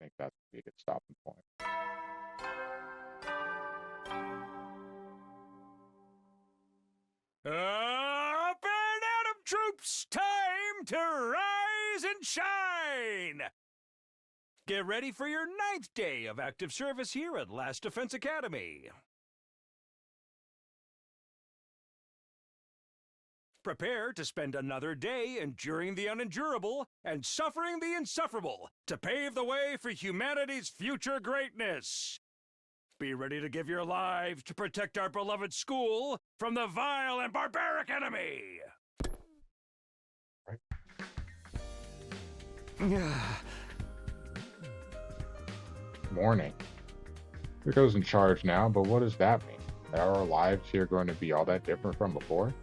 think that's a good stopping point. Up and Atom troops, time to rise and shine! Get ready for your 9th day of active service here at Last Defense Academy. Prepare to spend another day enduring the unendurable and suffering the insufferable to pave the way for humanity's future greatness. Be ready to give your lives to protect our beloved school from the vile and barbaric enemy! Morning. Rico's in charge now, but what does that mean? Are our lives here going to be all that different from before?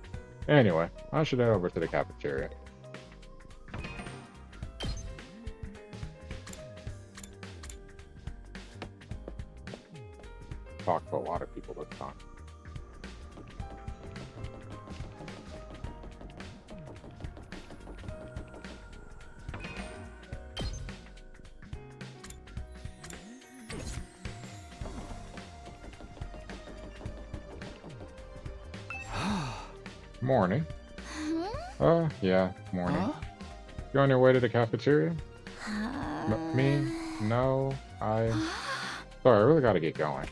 Anyway, I should head over to the cafeteria. Talked to a lot of people this time. Morning. Yeah, morning. Huh? You on your way to the cafeteria? Me? No, Sorry, I really gotta get going.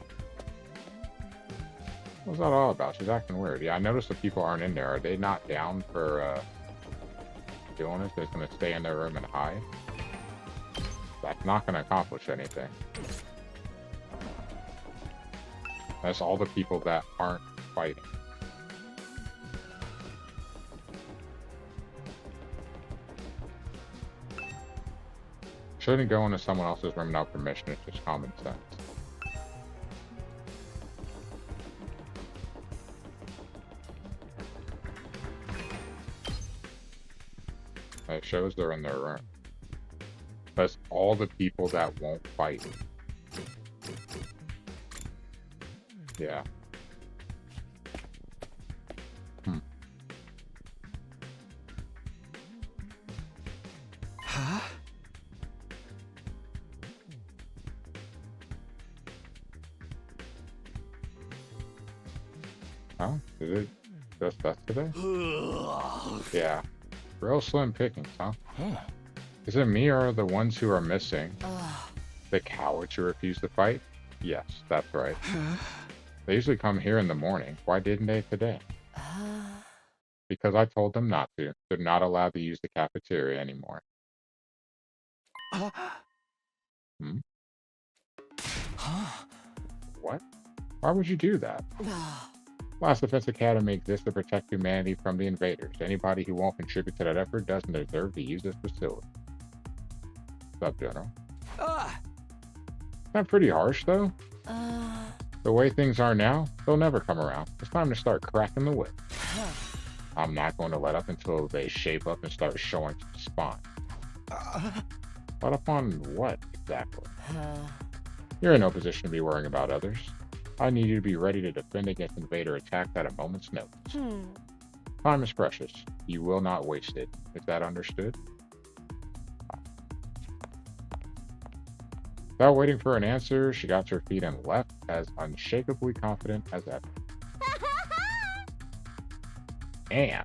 What's that all about? She's acting weird. Yeah, I noticed the people aren't in there. Are they not down for, doing this? They're just gonna stay in their room and hide? That's not gonna accomplish anything. That's all the people that aren't fighting. Shouldn't go into someone else's room without permission. It's just common sense. It shows they're in their room. That's all the people that won't fight. Yeah. Huh? Oh, is it just us today? Yeah. Real slim pickings, huh? Is it me or the ones who are missing? The cowards who refuse to fight? Yes, that's right. They usually come here in the morning. Why didn't they today? Because I told them not to. They're not allowed to use the cafeteria anymore. Hmm? What? Why would you do that? Last Defense Academy exists to protect humanity from the invaders. Anybody who won't contribute to that effort doesn't deserve to use this facility. What's up, General? Not pretty harsh, though. The way things are now, they'll never come around. It's time to start cracking the whip. I'm not going to let up until they shape up and start showing some spine. Let up on what, exactly? You're in no position to be worrying about others. I need you to be ready to defend against invader attacks at a moment's notice. Time is precious. You will not waste it. Is that understood? Without waiting for an answer, she got to her feet and left, as unshakably confident as ever. Damn.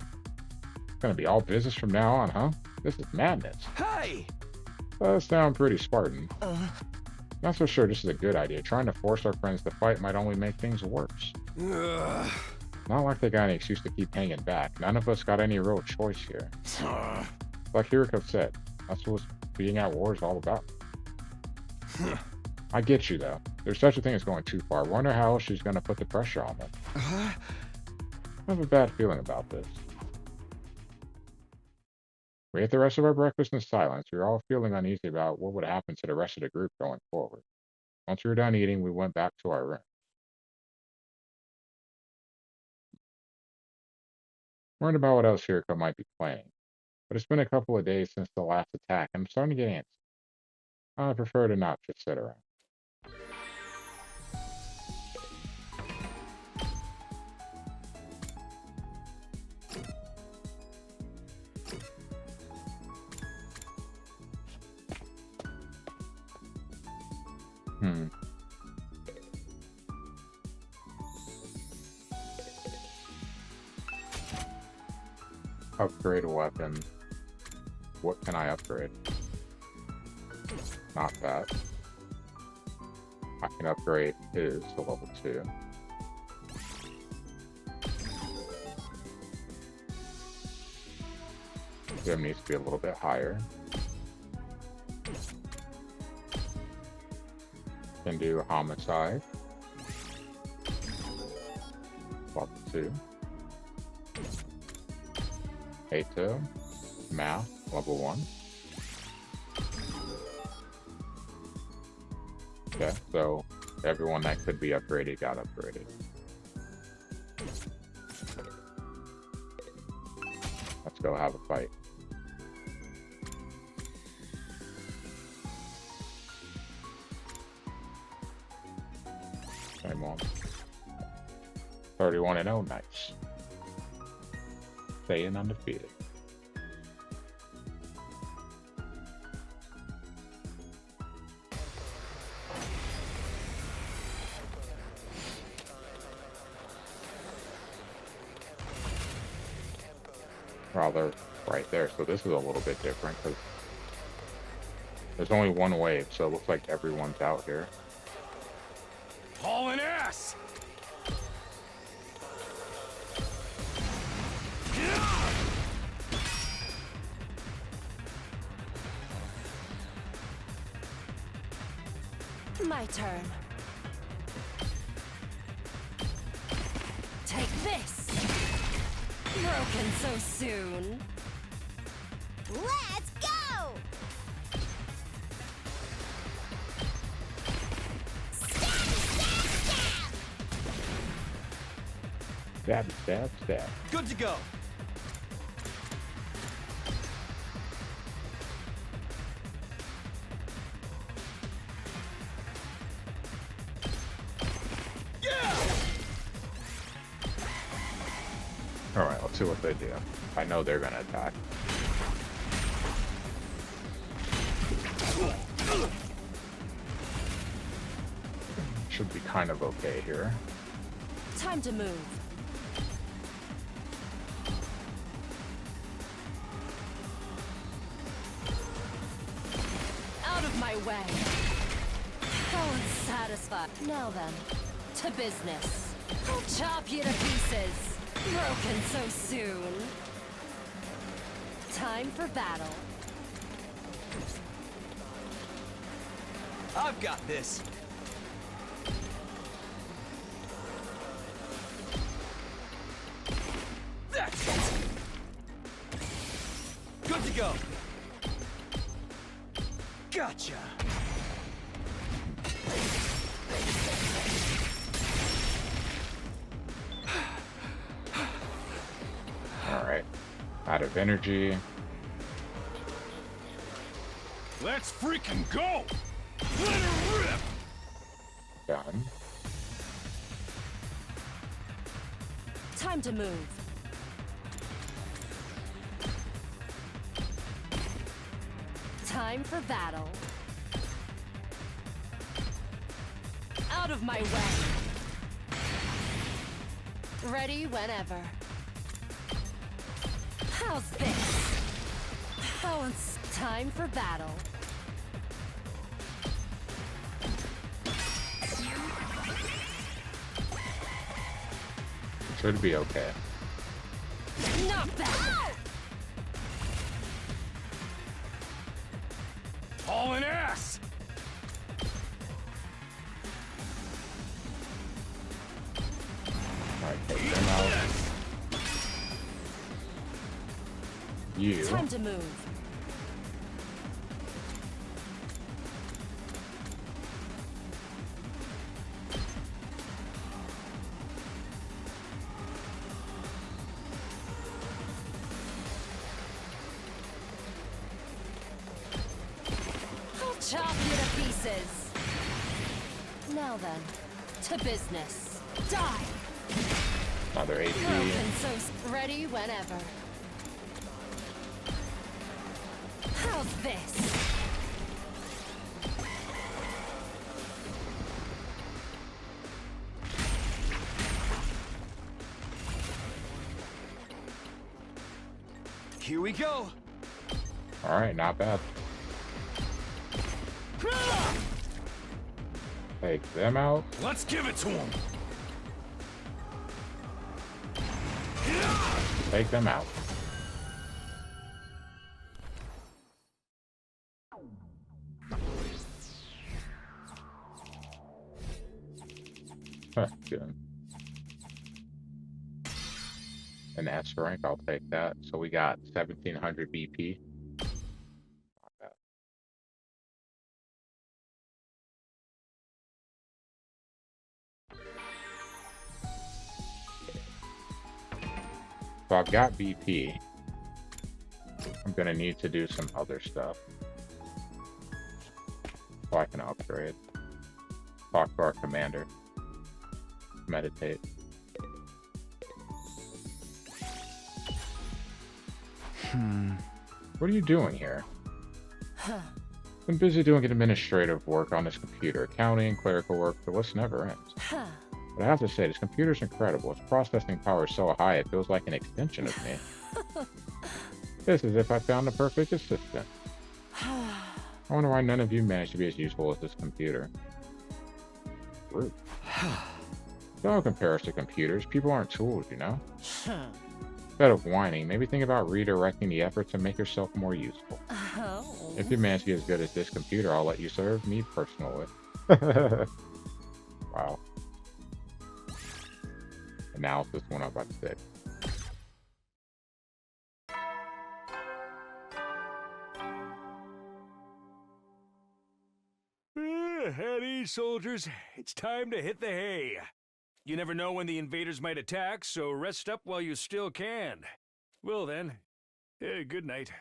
It's gonna be all business from now on, huh? This is madness. Hey! That sounds pretty Spartan. Not so sure this is a good idea. Trying to force our friends to fight might only make things worse. Not like they got any excuse to keep hanging back. None of us got any real choice here. Like Hiriko said, that's what being at war is all about. I get you, though. There's such a thing as going too far. Wonder how she's going to put the pressure on them. I have a bad feeling about this. We ate the rest of our breakfast in silence. We were all feeling uneasy about what would happen to the rest of the group going forward. Once we were done eating, we went back to our room. Learned about what else Hiriko might be planning. But it's been a couple of days since the last attack, and I'm starting to get antsy. I prefer to not just sit around. Hmm. Upgrade a weapon. What can I upgrade? Not that. I can upgrade his to level 2. Him needs to be a little bit higher. Can do homicide. Level 2. Ato. Math. Level 1. Okay, so everyone that could be upgraded got upgraded. Let's go have a fight. Same one. 31-0, nice. Staying undefeated. Well, they're right there, so this is a little bit different because there's only one wave, so it looks like everyone's out here. Hauling ass! My turn. Take this! Broken so soon. Let's go! Stab, stab, stab. Good to go. Alright, let's see what they do. I know they're gonna attack. Should be kind of okay here. Time to move. Out of my way. How unsatisfied. Now then, to business. I'll chop you to pieces. Broken so soon. Time for battle. I've got this. That's it. Good to go. Gotcha. Alright. Out of energy. Let's freaking go! Let her rip! Done. Time to move. Time for battle. Out of my way. Ready whenever. How's this? Oh, it's time for battle. Should be okay. Not bad. Hauling ass! Alright, take them out. You. Time to move. I'll chop you to pieces. Now then, to business. Die. Another AP. Broken so ready whenever. How's this? Here we go. Alright, not bad. Take them out. Let's give it to him. Take them out. Huh, good. An S rank, I'll take that. So we got 1700 BP. Not bad. So I've got BP. I'm gonna need to do some other stuff so I can upgrade. Talk to our commander. Meditate. What are you doing here? Been busy doing administrative work on this computer, accounting, clerical work, the list never ends. But I have to say, this computer's incredible. Its processing power is so high, it feels like an extension of me. It's as if I found the perfect assistant. I wonder why none of you managed to be as useful as this computer. Rude. Don't compare us to computers. People aren't tools, you know? Instead of whining, maybe think about redirecting the effort to make yourself more useful. Oh. If you manage to get as good as this computer, I'll let you serve me personally. Wow. Analysis 1 up by 6. At ease, soldiers. It's time to hit the hay. You never know when the invaders might attack, so rest up while you still can. Well then, good night.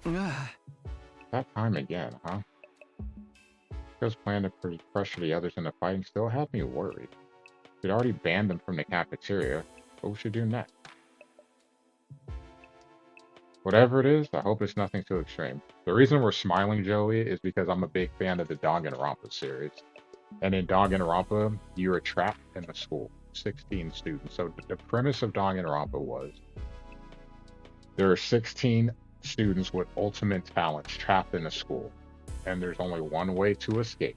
That time again, huh? Joe's plan to pressure the others into fighting still had me worried. We'd already banned them from the cafeteria. What we should do next? Whatever it is, I hope it's nothing too extreme. The reason we're smiling, Joey, is because I'm a big fan of the Danganronpa series. And in Danganronpa, you are trapped in the school. 16 students. So the premise of Danganronpa was there are 16 students with ultimate talents trapped in a school. And there's only one way to escape.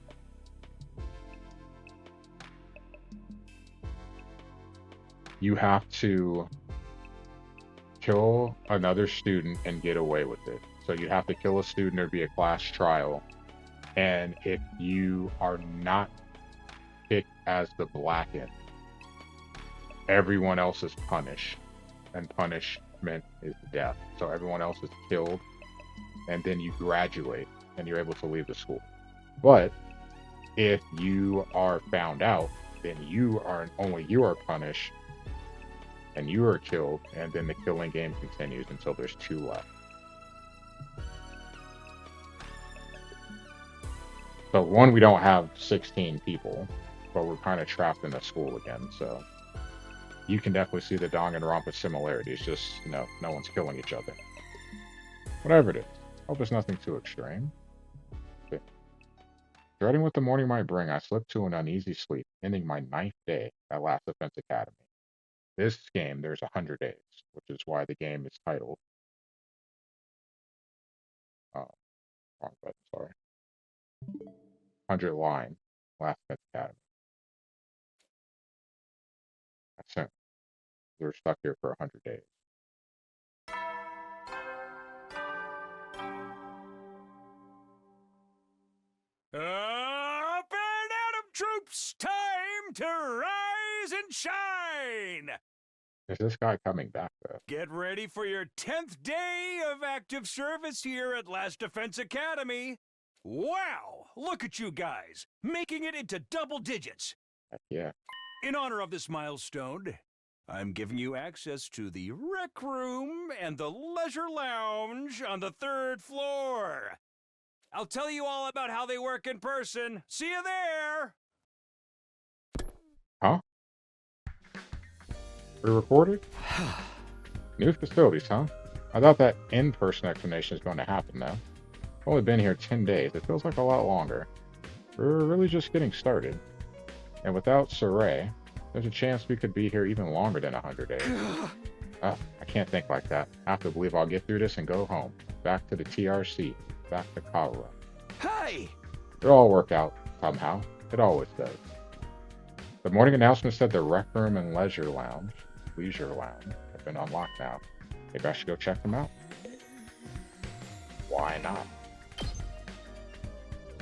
You have to kill another student and get away with it. So you have to kill a student or be a class trial. And if you are not picked as the blackened, everyone else is punished. And punishment is death. So everyone else is killed. And then you graduate and you're able to leave the school. But if you are found out, then only you are punished. And you are killed, and then the killing game continues until there's 2 left. So one, we don't have 16 people, but we're kind of trapped in a school again, so you can definitely see the Danganronpa similarities, just, no one's killing each other. Whatever it is. Hope it's nothing too extreme. Okay. Dreading what the morning might bring, I slipped to an uneasy sleep, ending my 9th day at Last Defense Academy. This game, there's 100 days, which is why the game is titled. Wrong button, sorry. 100 line, Last Defense Academy. That's it. We're stuck here for 100 days. Up and Adam troops, time to rise and shine! Is this guy coming back, though? Get ready for your 10th day of active service here at Last Defense Academy. Wow, look at you guys, making it into double digits. Heck yeah. In honor of this milestone, I'm giving you access to the rec room and the leisure lounge on the 3rd floor. I'll tell you all about how they work in person. See you there! Huh? Pre-recorded? New facilities, huh? I thought that in-person explanation is going to happen, though. I've only been here 10 days. It feels like a lot longer. We're really just getting started. And without Saray, There's a chance we could be here even longer than 100 days. I can't think like that. I have to believe I'll get through this and go home. Back to the TRC. Back to Kawara. Hey! It'll all work out somehow. It always does. The morning announcement said the Rec Room and Leisure Lounge have been unlocked now. Maybe I should go check them out. Why not?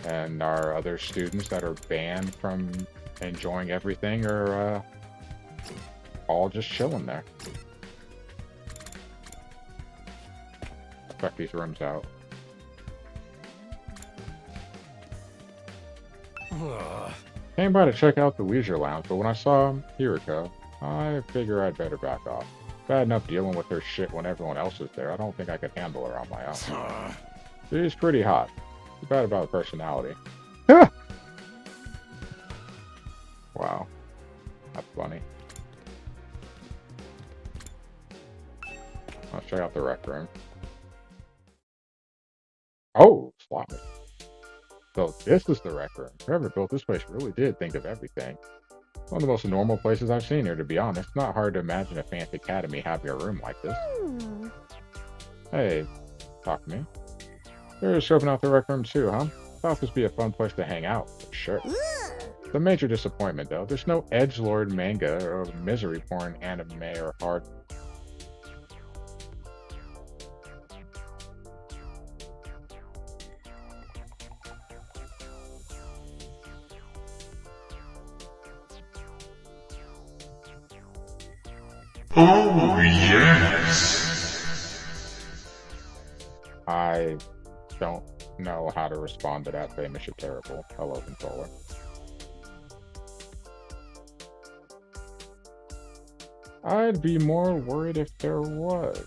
And our other students that are banned from enjoying everything are all just chilling there. Check these rooms out. Came by to check out the Leisure Lounge, but when I saw Hiriko, I figure I'd better back off. Bad enough dealing with her shit when everyone else is there. I don't think I could handle her on my own. She's pretty hot. Too bad about her personality. Wow. That's funny. Let's check out the Rec Room. Oh, slot machine. So this is the Rec Room. Whoever built this place really did think of everything. One of the most normal places I've seen here, to be honest. It's not hard to imagine a fancy academy having a room like this. Hey, talk to me. You're scoping out the Rec Room too, huh? Thought this would be a fun place to hang out, for sure. It's a major disappointment, though. There's no edgelord manga or misery porn anime or hard... Oh, yes! I don't know how to respond to that famous or terrible. Hello, controller. I'd be more worried if there was.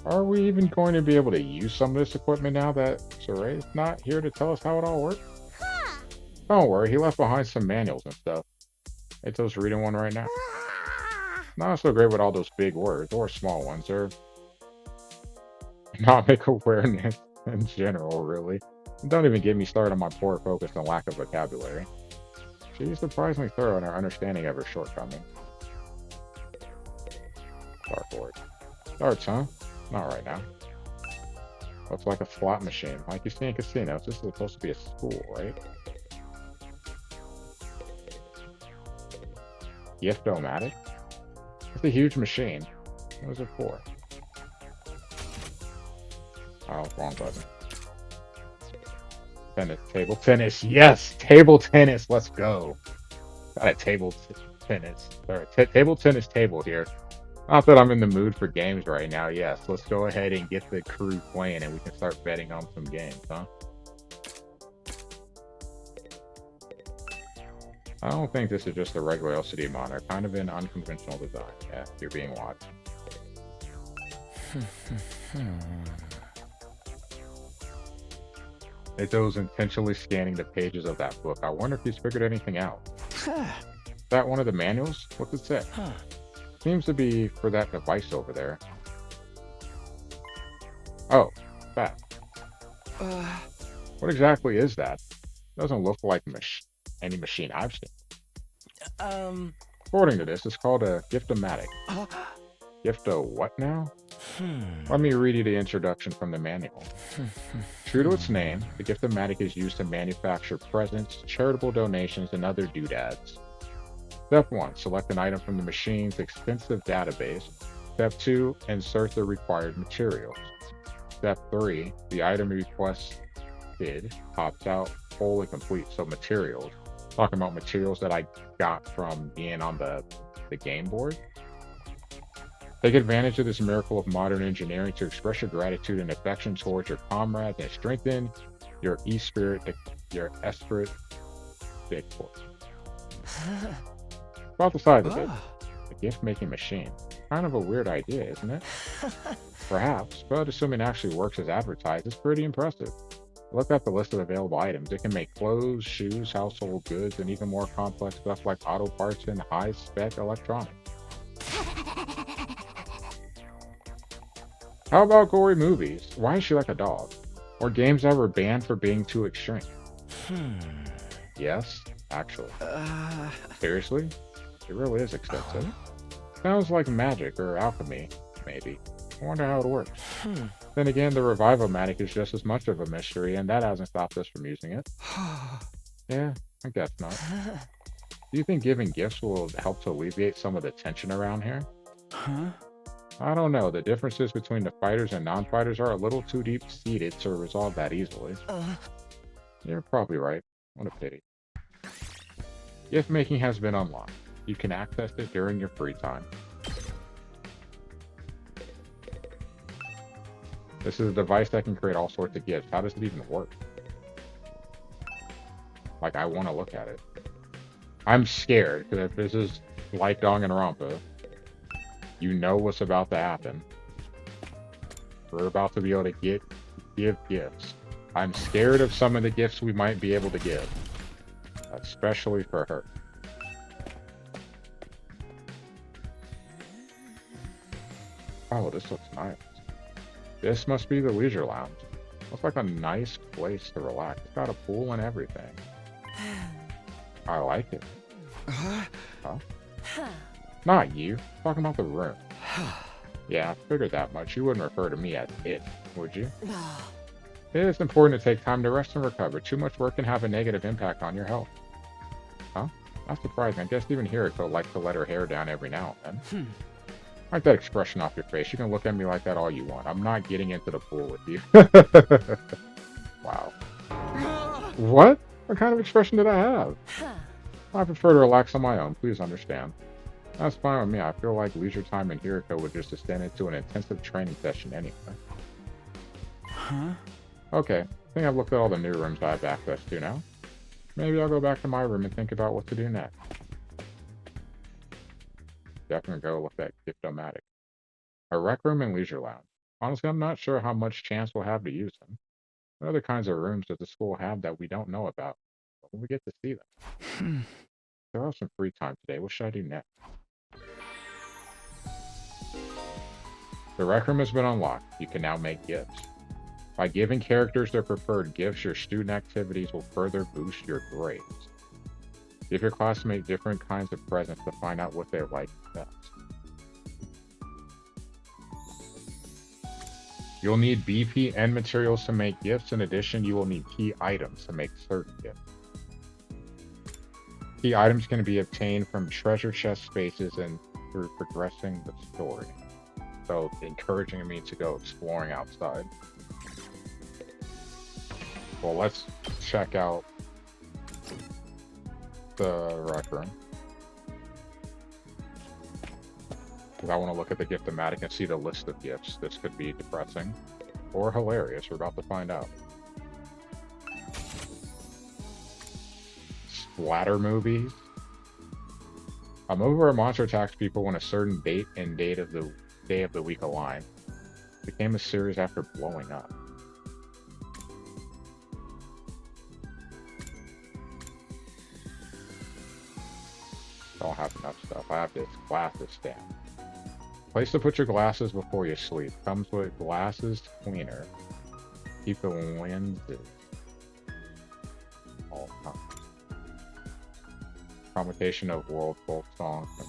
Are we even going to be able to use some of this equipment now that Soray's not here to tell us how it all works? Don't worry, he left behind some manuals and stuff. Ito's reading one right now. Not so great with all those big words, or small ones, or economic awareness in general, really. And don't even get me started on my poor focus and lack of vocabulary. She's surprisingly thorough in her understanding of her shortcomings. Dartboard. Darts, huh? Not right now. Looks like a slot machine, like you see in casinos. This is supposed to be a school, right? Gift-O-Matic? It's a huge machine. What is it for? Oh, wrong button. Tennis. Table tennis. Yes! Table tennis. Let's go. Got a table tennis. Sorry, table tennis table here. Not that I'm in the mood for games right now. Yes, let's go ahead and get the crew playing and we can start betting on some games, huh? I don't think this is just a regular LCD monitor. Kind of an unconventional design. Yeah, you're being watched. Ito's intentionally scanning the pages of that book. I wonder if he's figured anything out. Is that one of the manuals? What's it say? Seems to be for that device over there. Oh, that. What exactly is that? Doesn't look like any machine I've seen. According to this, it's called a Gift-O-Matic. Gift-O what now? Let me read you the introduction from the manual. True to its name, the Gift-O-Matic is used to manufacture presents, charitable donations, and other doodads. Step 1. Select an item from the machine's extensive database. Step 2. Insert the required materials. Step 3. The item requested pops out full and complete. So materials. Talking about materials that I got from being on the game board. Take advantage of this miracle of modern engineering to express your gratitude and affection towards your comrades and strengthen your esprit de corps. About the size of it. A gift-making machine. Kind of a weird idea, isn't it? Perhaps, but assuming it actually works as advertised, it's pretty impressive. Look at the list of available items. It can make clothes, shoes, household goods, and even more complex stuff like auto parts and high-spec electronics. How about gory movies? Why is she like a dog? Or games that were banned for being too extreme? Yes, Actually. Seriously? It really is expensive. Sounds like magic or alchemy, maybe. I wonder how it works. Then again, the Revival-matic is just as much of a mystery, and that hasn't stopped us from using it. Yeah, I guess not. Do you think giving gifts will help to alleviate some of the tension around here? Huh? I don't know. The differences between the fighters and non-fighters are a little too deep-seated to resolve that easily. You're probably right. What a pity. Gift making has been unlocked. You can access it during your free time. This is a device that can create all sorts of gifts. How does it even work? Like, I want to look at it. I'm scared, because if this is like Danganronpa, you know what's about to happen. We're about to be able to give gifts. I'm scared of some of the gifts we might be able to give. Especially for her. Oh, this looks nice. This must be the leisure lounge. Looks like a nice place to relax. It's got a pool and everything. I like it. Huh? Not you. Talking about the room. Yeah, I figured that much. You wouldn't refer to me as it, would you? It is important to take time to rest and recover. Too much work can have a negative impact on your health. Huh? Not surprising. I guess even Hiriko likes to let her hair down every now and then. Wipe that expression off your face. You can look at me like that all you want. I'm not getting into the pool with you. Wow. What? What kind of expression did I have? I prefer to relax on my own. Please understand. That's fine with me. I feel like leisure time in Hiriko would just extend into an intensive training session anyway. Huh? Okay. I think I've looked at all the new rooms I have access to now. Maybe I'll go back to my room and think about what to do next. Definitely go look at Giftomatic. A rec room and leisure lounge. Honestly, I'm not sure how much chance we'll have to use them. What other kinds of rooms does the school have that we don't know about? When we get to see them. There are some free time today. What should I do next? The rec room has been unlocked. You can now make gifts. By giving characters their preferred gifts, your student activities will further boost your grades. Give your classmates different kinds of presents to find out what they like best. You'll need BP and materials to make gifts. In addition, you will need key items to make certain gifts. Key items can be obtained from treasure chest spaces and through progressing the story. So, encouraging me to go exploring outside. Well, let's check out the rec room. Because I want to look at the Giftomatic and see the list of gifts. This could be depressing or hilarious. We're about to find out. Splatter movies. A movie where a monster attacks people when a certain date and day of the week align. Became a series after blowing up. Don't have enough stuff. I have this glasses stand. Place to put your glasses before you sleep. Comes with glasses cleaner. Keep the lenses all times. Combination of world folk songs and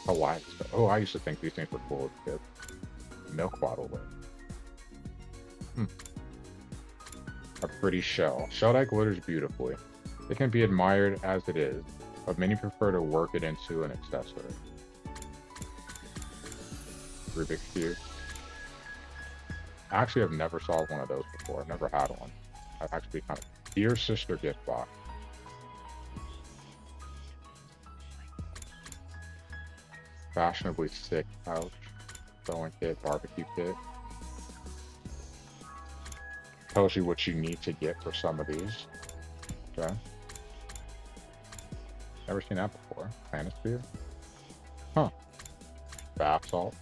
Hawaii stuff. Oh, I used to think these things were cool as kids. Milk bottle lid. A pretty shell. Shell that glitters beautifully. It can be admired as it is, but many prefer to work it into an accessory. Rubik's Cube. Actually, I've never saw one of those before. I've never had one. I've actually kind of... Dear Sister gift box. Fashionably sick pouch. Sewing kit, barbecue kit. Tells you what you need to get for some of these. Okay. Never seen that before. Planisphere. Huh. Bath salts.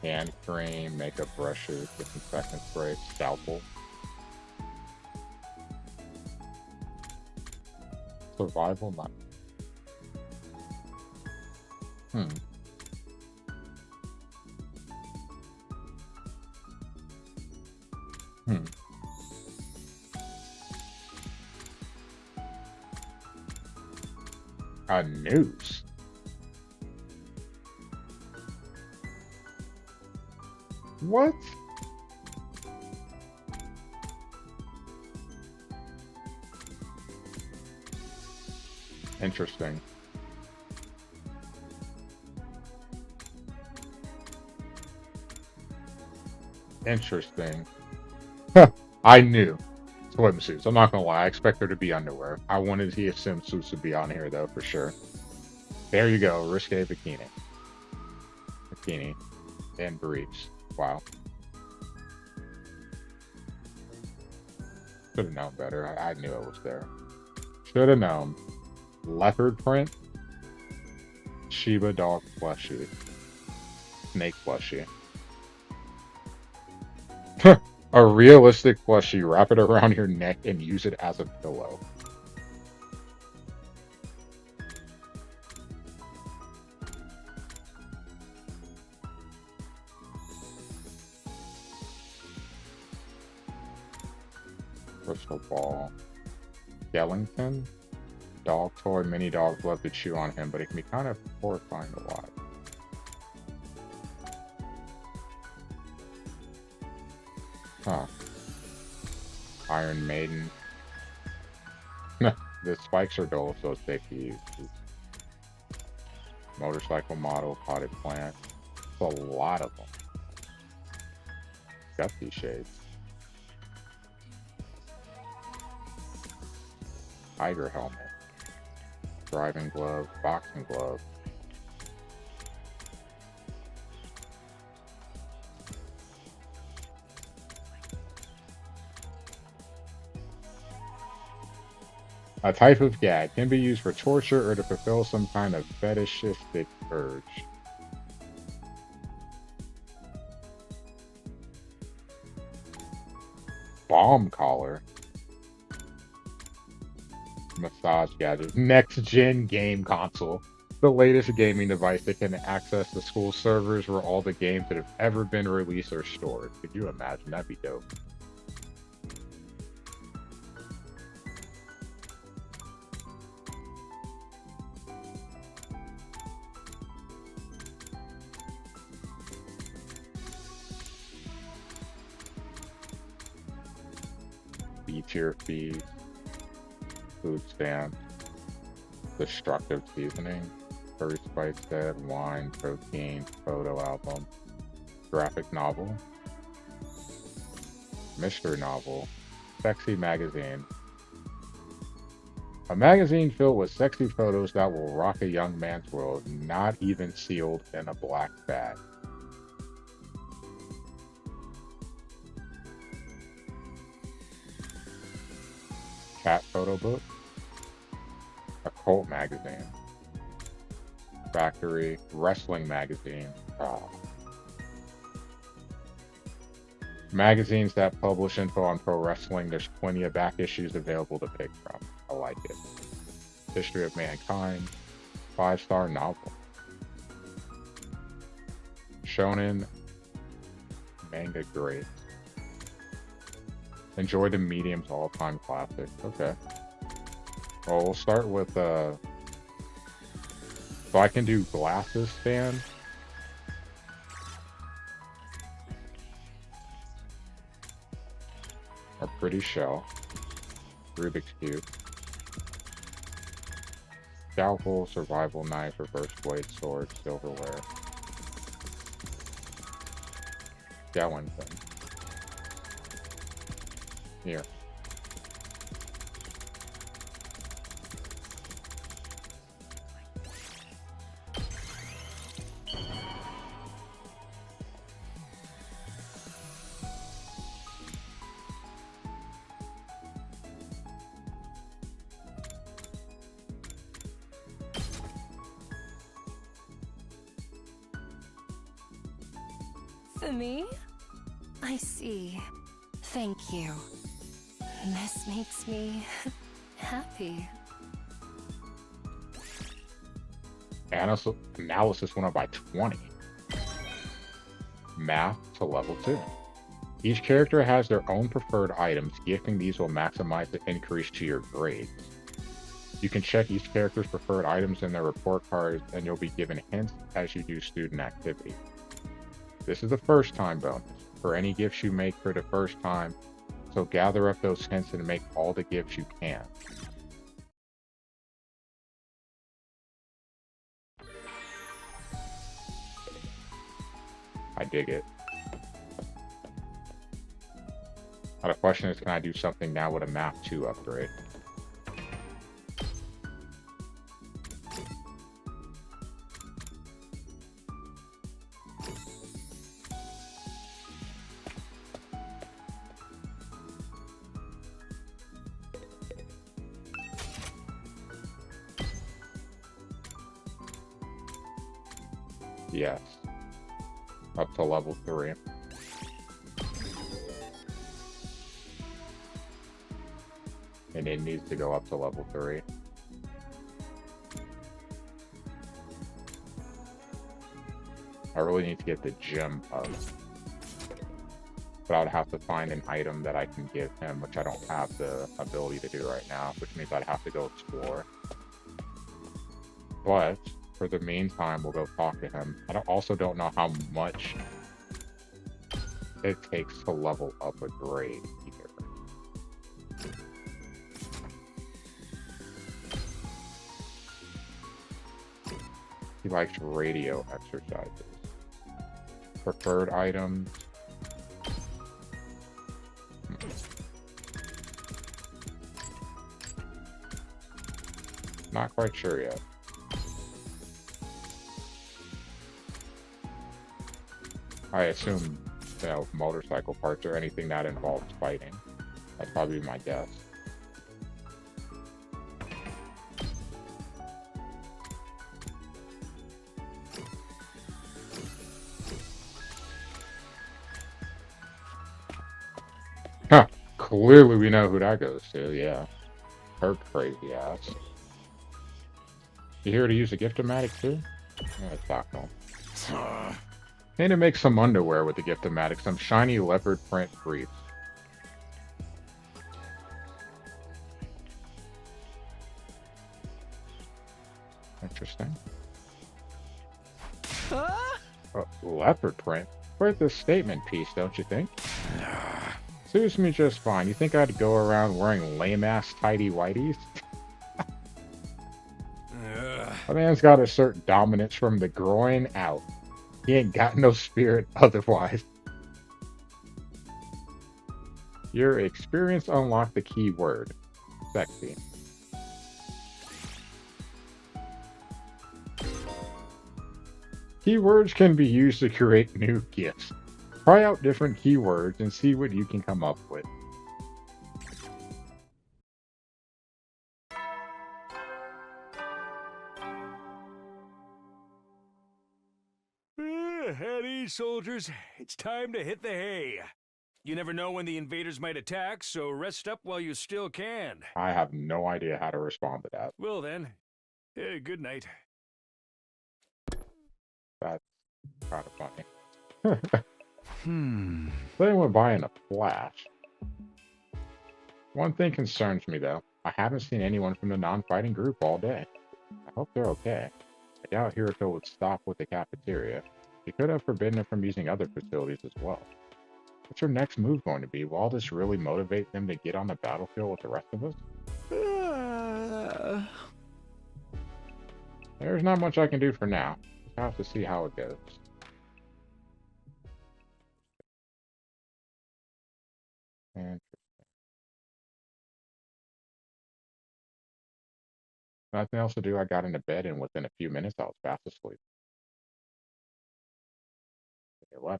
Hand cream, makeup brushes, disinfectant spray, scalpel. Survival knife. A noose. What? Interesting. Interesting. I knew. Swimsuits. I'm not gonna lie. I expect there to be underwear. I wanted the swimsuits to be on here though, for sure. There you go. Risque bikini. Bikini. And briefs. Wow. Should have known better. I knew it was there. Should have known. Leopard print. Shiba dog plushie. Snake plushie. A realistic plushie. Wrap it around your neck and use it as a pillow. Crystal ball. Skellington. Dog toy. Many dogs love to chew on him, but it can be kind of horrifying to watch. Huh. Iron Maiden. The spikes are dull, so it's safe to use. Motorcycle model, potted plant. It's a lot of them. Got these shades. Tiger helmet. Driving glove, boxing glove. A type of gag can be used for torture or to fulfill some kind of fetishistic urge. Bomb collar. Massage gadget. Next gen game console. The latest gaming device that can access the school servers where all the games that have ever been released are stored. Could you imagine? That'd be dope. B-tier feed. Food stamp. Destructive seasoning. Curry spice dead. Wine. Protein. Photo album. Graphic novel. Mystery novel. Sexy magazine. A magazine filled with sexy photos that will rock a young man's world, not even sealed in a black bag. Cat photo book. Occult magazine. Factory. Wrestling magazine. Oh. Magazines that publish info on pro wrestling. There's plenty of back issues available to pick from. I like it. History of Mankind. 5-star novel. Shonen manga grades. Enjoy the medium's all-time classic. Okay. Well, we'll start with so I can do glasses stand. A pretty shell. Rubik's Cube. Scalpel, survival knife, reverse blade, sword, silverware. Skellington. Here. For me? I see. Thank you. This makes me happy. Analysis went up by 20. Math to level 2. Each character has their own preferred items. Gifting these will maximize the increase to your grades. You can check each character's preferred items in their report cards, and you'll be given hints as you do student activity. This is the first time bonus for any gifts you make for the first time, so gather up those hints and make all the gifts you can. I dig it. Now the question is, can I do something now with a map 2 upgrade? Yes. Up to level 3. And it needs to go up to level 3. I really need to get the gem up. But I would have to find an item that I can give him, which I don't have the ability to do right now, which means I'd have to go explore. But for the meantime, we'll go talk to him. I also don't know how much it takes to level up a grade either. He likes radio exercises. Preferred items. Not quite sure yet. I assume, you know, motorcycle parts or anything that involves fighting. That's probably my guess. Huh. Clearly we know who that goes to, yeah. Her crazy ass. You here to use a gift-o-matic too? Yeah, talk to him. Need to make some underwear with the gift-o-matic, some shiny leopard print briefs. Interesting. Leopard print? Worth a statement piece, don't you think? Suits me just fine. You think I'd go around wearing lame-ass tighty-whities? A man's got to assert dominance from the groin out. He ain't got no spirit otherwise. Your experience unlocked the key word. Sexy. Keywords can be used to create new gifts. Try out different keywords and see what you can come up with. At ease, soldiers. It's time to hit the hay. You never know when the invaders might attack, so rest up while you still can. I have no idea how to respond to that. Well then, good night. That's kind of funny. Then went by in a flash. One thing concerns me though. I haven't seen anyone from the non-fighting group all day. I hope they're okay. I doubt Hiroko would stop with the cafeteria. She could have forbidden it from using other facilities as well. What's her next move going to be? Will all this really motivate them to get on the battlefield with the rest of us? There's not much I can do for now. I'll have to see how it goes. Interesting. Nothing else to do. I got into bed and within a few minutes I was fast asleep. 11.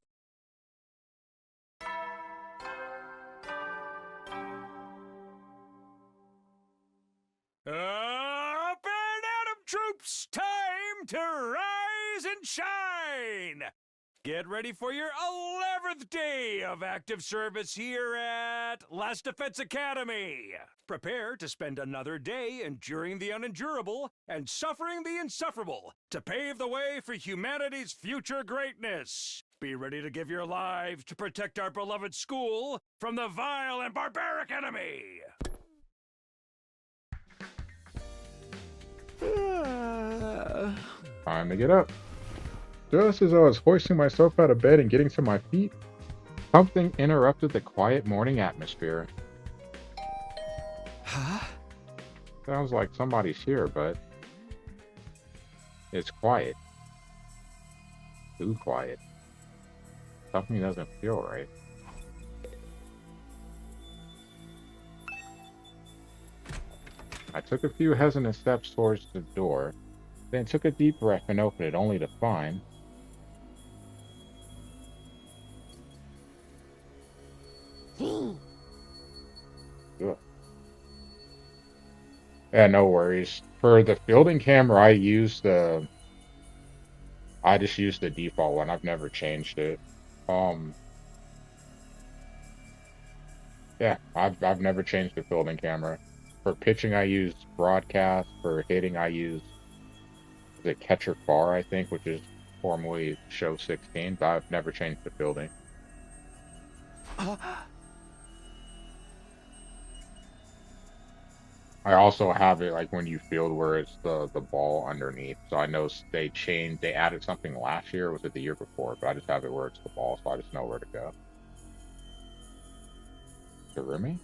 Up and at 'em, troops! Time to rise and shine! Get ready for your 11th day of active service here at Last Defense Academy. Prepare to spend another day enduring the unendurable and suffering the insufferable to pave the way for humanity's future greatness. Be ready to give your lives to protect our beloved school from the vile and barbaric enemy. Time to get up. Just as I was hoisting myself out of bed and getting to my feet, something interrupted the quiet morning atmosphere. Huh? Sounds like somebody's here, but it's quiet. Too quiet. Something doesn't feel right. I took a few hesitant steps towards the door, then took a deep breath and opened it, only to find Ugh. Yeah, no worries. For the fielding camera, I just used the default one. I've never changed it. Um, yeah, I've never changed the fielding camera. For pitching, I use broadcast. For hitting, I use the catcher far, I think, which is formerly show 16. But I've never changed the fielding. I also have it like when you field where it's the ball underneath. So I know they added something last year, or was it the year before? But I just have it where it's the ball, so I just know where to go. Kirumi?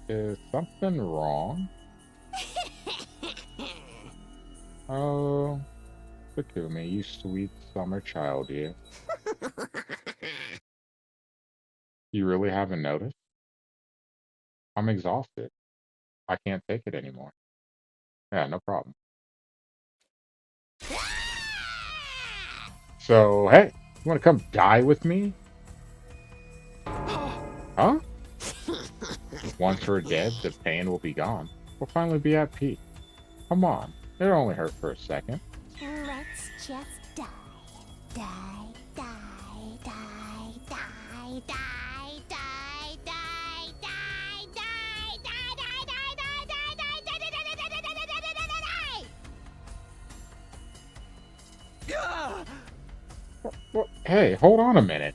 Is something wrong? Oh, Takumi, you sweet summer child, you. You really haven't noticed? I'm exhausted. I can't take it anymore. Yeah, no problem. So, hey, you want to come die with me? Huh? Once we're dead, the pain will be gone. We'll finally be at peace. Come on, it only hurt for a second. Let's just die. Die, die, die, die, die, die, die, die, die, die, die, die, Well, hey, hold on a minute.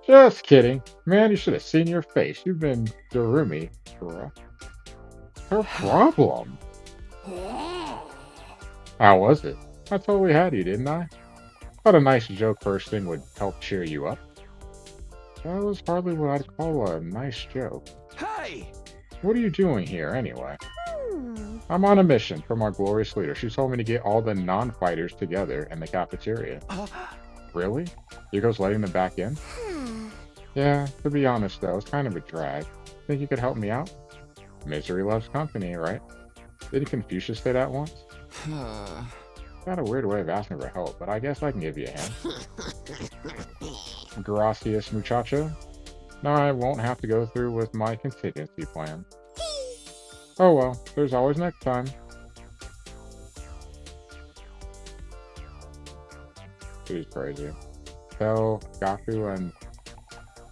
Just kidding. Man, you should have seen your face. You've been Darumi. Her problem. How was it? I totally had you, didn't I? Thought a nice joke first thing would help cheer you up. That was hardly what I'd call a nice joke. Hey! What are you doing here, anyway? I'm on a mission from our glorious leader. She told me to get all the non-fighters together in the cafeteria. Really? Yuko's letting them back in? Yeah, to be honest though, it's kind of a drag. Think you could help me out? Misery loves company, right? Didn't Confucius say that once? Got a weird way of asking for help, but I guess I can give you a hand. Gracias, muchacho. Now I won't have to go through with my contingency plan. Oh well, there's always next time. She's crazy. Tell Gaku and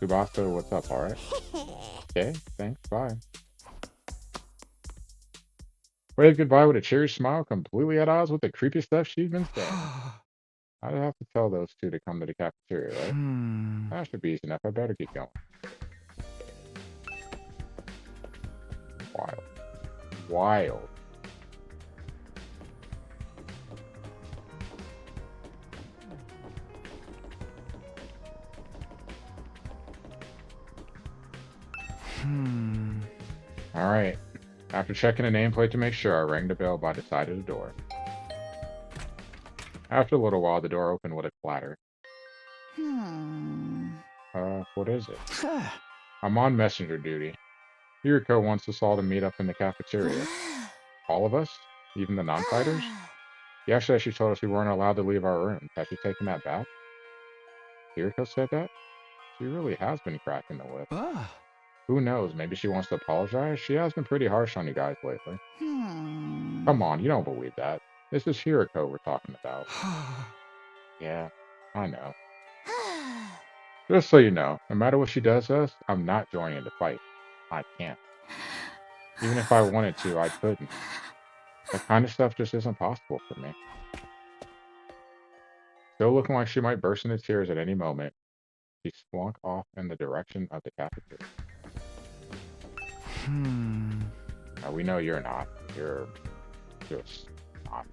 Tsubasa what's up, alright? Okay, thanks, bye. Wave goodbye with a cheery smile, completely at odds with the creepy stuff she's been saying. I'd have to tell those two to come to the cafeteria, right? That should be easy enough. I better get going. Wild. Wild. Alright. After checking the nameplate to make sure, I rang the bell by the side of the door. After a little while, the door opened with a clatter. What is it? I'm on messenger duty. Yuriko wants us all to meet up in the cafeteria. All of us? Even the non-fighters? Yesterday she told us we weren't allowed to leave our rooms. Has she taken that back? Yuriko said that? She really has been cracking the whip. Who knows? Maybe she wants to apologize? She has been pretty harsh on you guys lately. Come on, you don't believe that. This is Hiriko we're talking about. Yeah, I know. Just so you know, no matter what she does to us, I'm not joining the fight. I can't. Even if I wanted to, I couldn't. That kind of stuff just isn't possible for me. Still looking like she might burst into tears at any moment, she slunk off in the direction of the cafeteria. Now, we know you're not. You're Just not.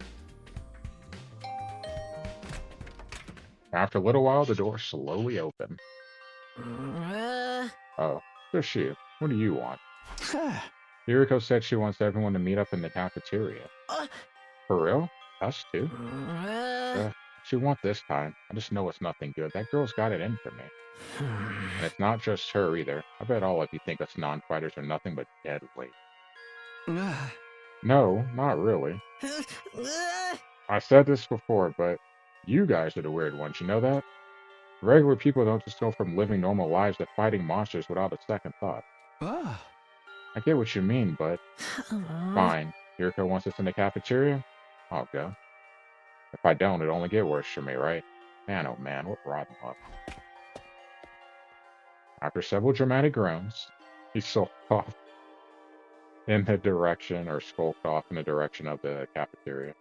After a little while, the door slowly opened. Oh, just you. What do you want? Yuriko said she wants everyone to meet up in the cafeteria. For real? Us too? What you want this time? I just know it's nothing good. That girl's got it in for me. And it's not just her either. I bet all of you think us non-fighters are nothing but dead weight. No, not really. I said this before, but you guys are the weird ones, you know that? Regular people don't just go from living normal lives to fighting monsters without a second thought. I get what you mean, but fine. Yuriko wants us in the cafeteria? I'll go. If I don't, it'll only get worse for me, right? Man, oh man, what rotten luck. After several dramatic groans, he sulked off in the direction, or skulked off in the direction of the cafeteria.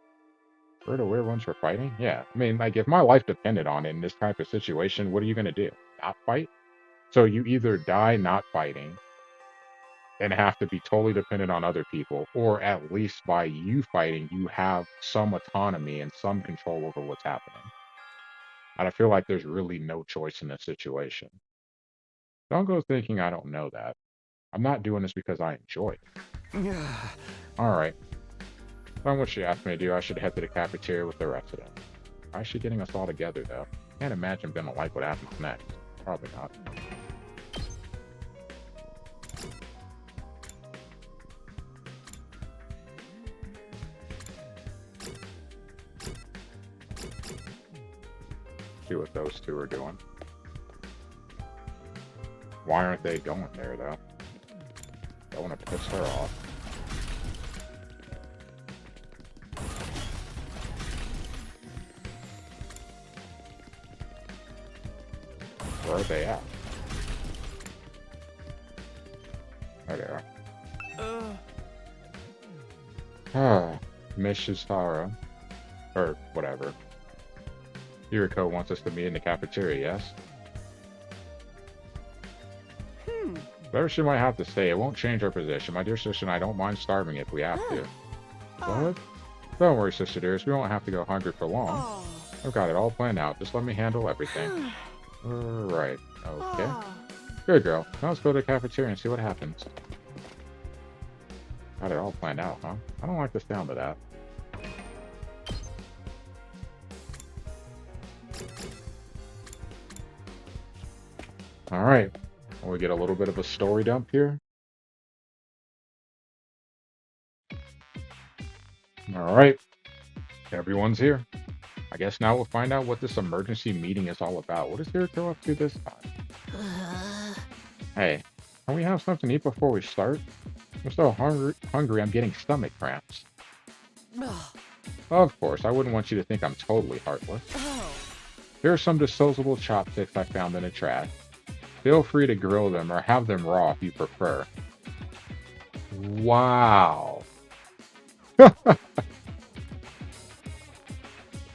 Where the weird ones were fighting? Yeah, I mean, like, if my life depended on it in this type of situation, what are you going to do? Not fight? So you either die not fighting and have to be totally dependent on other people, or at least by you fighting, you have some autonomy and some control over what's happening. And I feel like there's really no choice in this situation. Don't go thinking I don't know that. I'm not doing this because I enjoy it. Alright. Done what she asked me to do, I should head to the cafeteria with the rest of them. Why is she getting us all together, though? Can't imagine I'm gonna like what happens next. Probably not. See what those two are doing. Why aren't they going there, though? Don't want to piss her off. Where are they at? There they are. Miss Shizahara. Or whatever. Yuriko wants us to meet in the cafeteria, yes? Whatever she might have to say, it won't change our position. My dear sister and I don't mind starving if we have to. What? Don't worry, sister dearest. We won't have to go hungry for long. I've got it all planned out. Just let me handle everything. Right. Okay. Good girl. Now let's go to the cafeteria and see what happens. Got it all planned out, huh? I don't like the sound of that. Alright. We get a little bit of a story dump here. Alright. Everyone's here. I guess now we'll find out what this emergency meeting is all about. What is Yuriko up to this time? Hey, can we have something to eat before we start? I'm so hungry I'm getting stomach cramps. Of course, I wouldn't want you to think I'm totally heartless. Here are some disposable chopsticks I found in the trash. Feel free to grill them or have them raw if you prefer. Wow.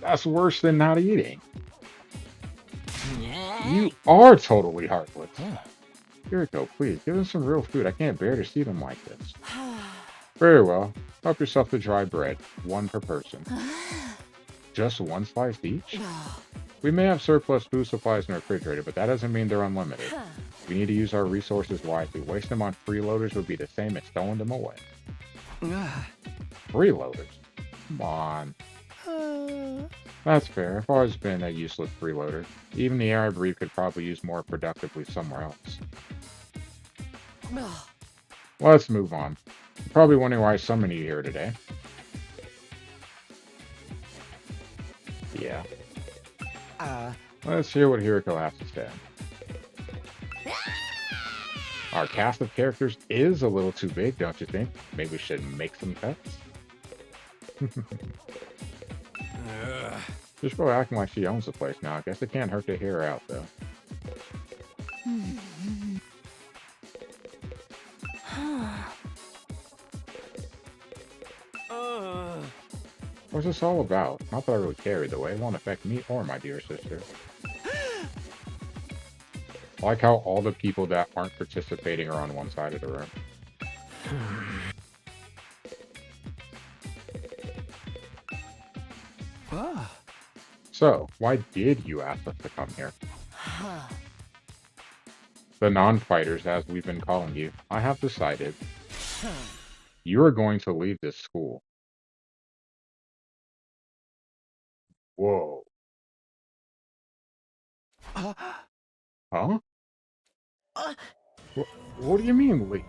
That's worse than not eating. You are totally heartless. Yuriko, please, give them some real food. I can't bear to see them like this. Very well. Help yourself to dry bread. 1 per person. Just 1 slice each? We may have surplus food supplies in the refrigerator, but that doesn't mean they're unlimited. We need to use our resources wisely. Wasting them on freeloaders would be the same as throwing them away. Freeloaders? Come on. That's fair. I've always been a useless freeloader. Even the air I breathe could probably use more productively somewhere else. Let's move on. You're probably wondering why I summoned you here today. Yeah. Let's hear what Yuriko has to say. Our cast of characters is a little too big, don't you think? Maybe we should make some cuts? Just go acting like she owns the place now. I guess it can't hurt to hear her out, though. What's this all about? Not that I really care either way. It won't affect me or my dear sister. I like how all the people that aren't participating are on one side of the room. Ah. So, why did you ask us to come here? Huh. The non-fighters, as we've been calling you, I have decided you are going to leave this school. Whoa. Uh, Huh? uh, What do you mean, leave?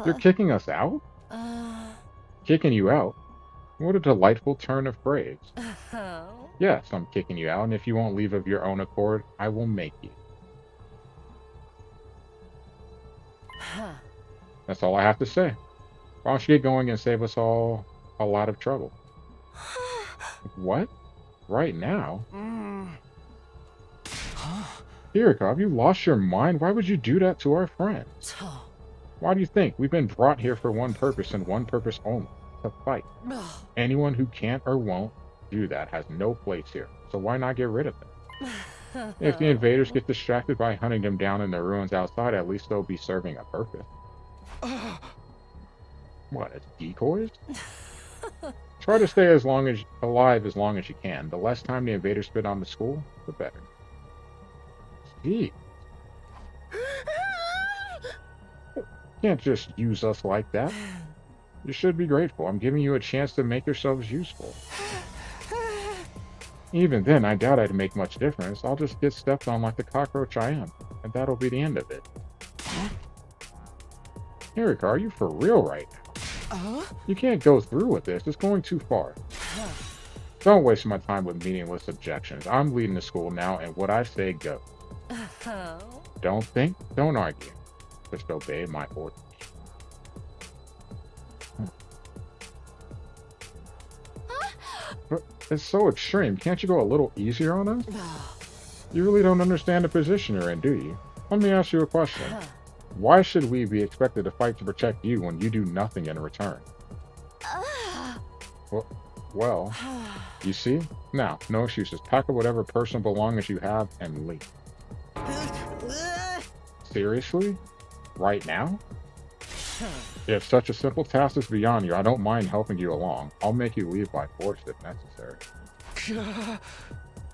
You're kicking us out? Kicking you out? What a delightful turn of phrase. Yes, I'm kicking you out, and if you won't leave of your own accord, I will make you. That's all I have to say. Why don't you get going and save us all a lot of trouble? What? Right now? Kiriko, have you lost your mind? Why would you do that to our friend? Why do you think? We've been brought here for one purpose and one purpose only. To fight. Anyone who can't or won't do that has no place here. So why not get rid of them? If the invaders get distracted by hunting them down in the ruins outside, at least they'll be serving a purpose. What, as decoys? Try to stay alive as long as you can. The less time the invaders spend on the school, the better. Gee. Can't just use us like that. You should be grateful. I'm giving you a chance to make yourselves useful. Even then, I doubt I'd make much difference. I'll just get stepped on like the cockroach I am, and that'll be the end of it. Eric, are you for real right now? You can't go through with this. It's going too far. Don't waste my time with meaningless objections. I'm leading the school now, and what I say goes. Don't think, don't argue. Just obey my orders. But it's so extreme. Can't you go a little easier on us? You really don't understand the position you're in, do you? Let me ask you a question. Why should we be expected to fight to protect you when you do nothing in return? Well, you see? Now, no excuses. Pack up whatever personal belongings you have and leave. Seriously? Right now? If such a simple task is beyond you, I don't mind helping you along. I'll make you leave by force if necessary.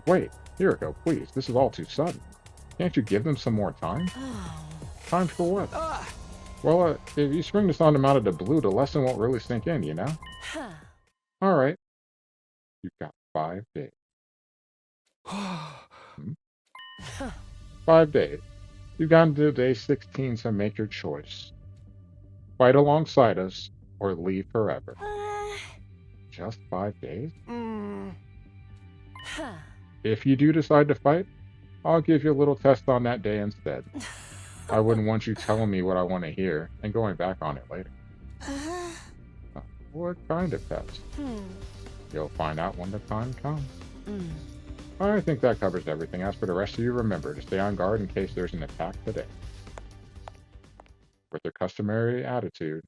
Wait, Hiriko, please. This is all too sudden. Can't you give them some more time? Time for what? Well, if you spring this on them out of the blue, the lesson won't really sink in, you know? Alright. You've got 5 days. 5 days. You've gotten to day 16, so make your choice. Fight alongside us, or leave forever. Just 5 days? If you do decide to fight, I'll give you a little test on that day instead. I wouldn't want you telling me what I want to hear and going back on it later. What kind of test? You'll find out when the time comes. I think that covers everything. As for the rest of you, remember to stay on guard in case there's an attack today. With her customary attitude,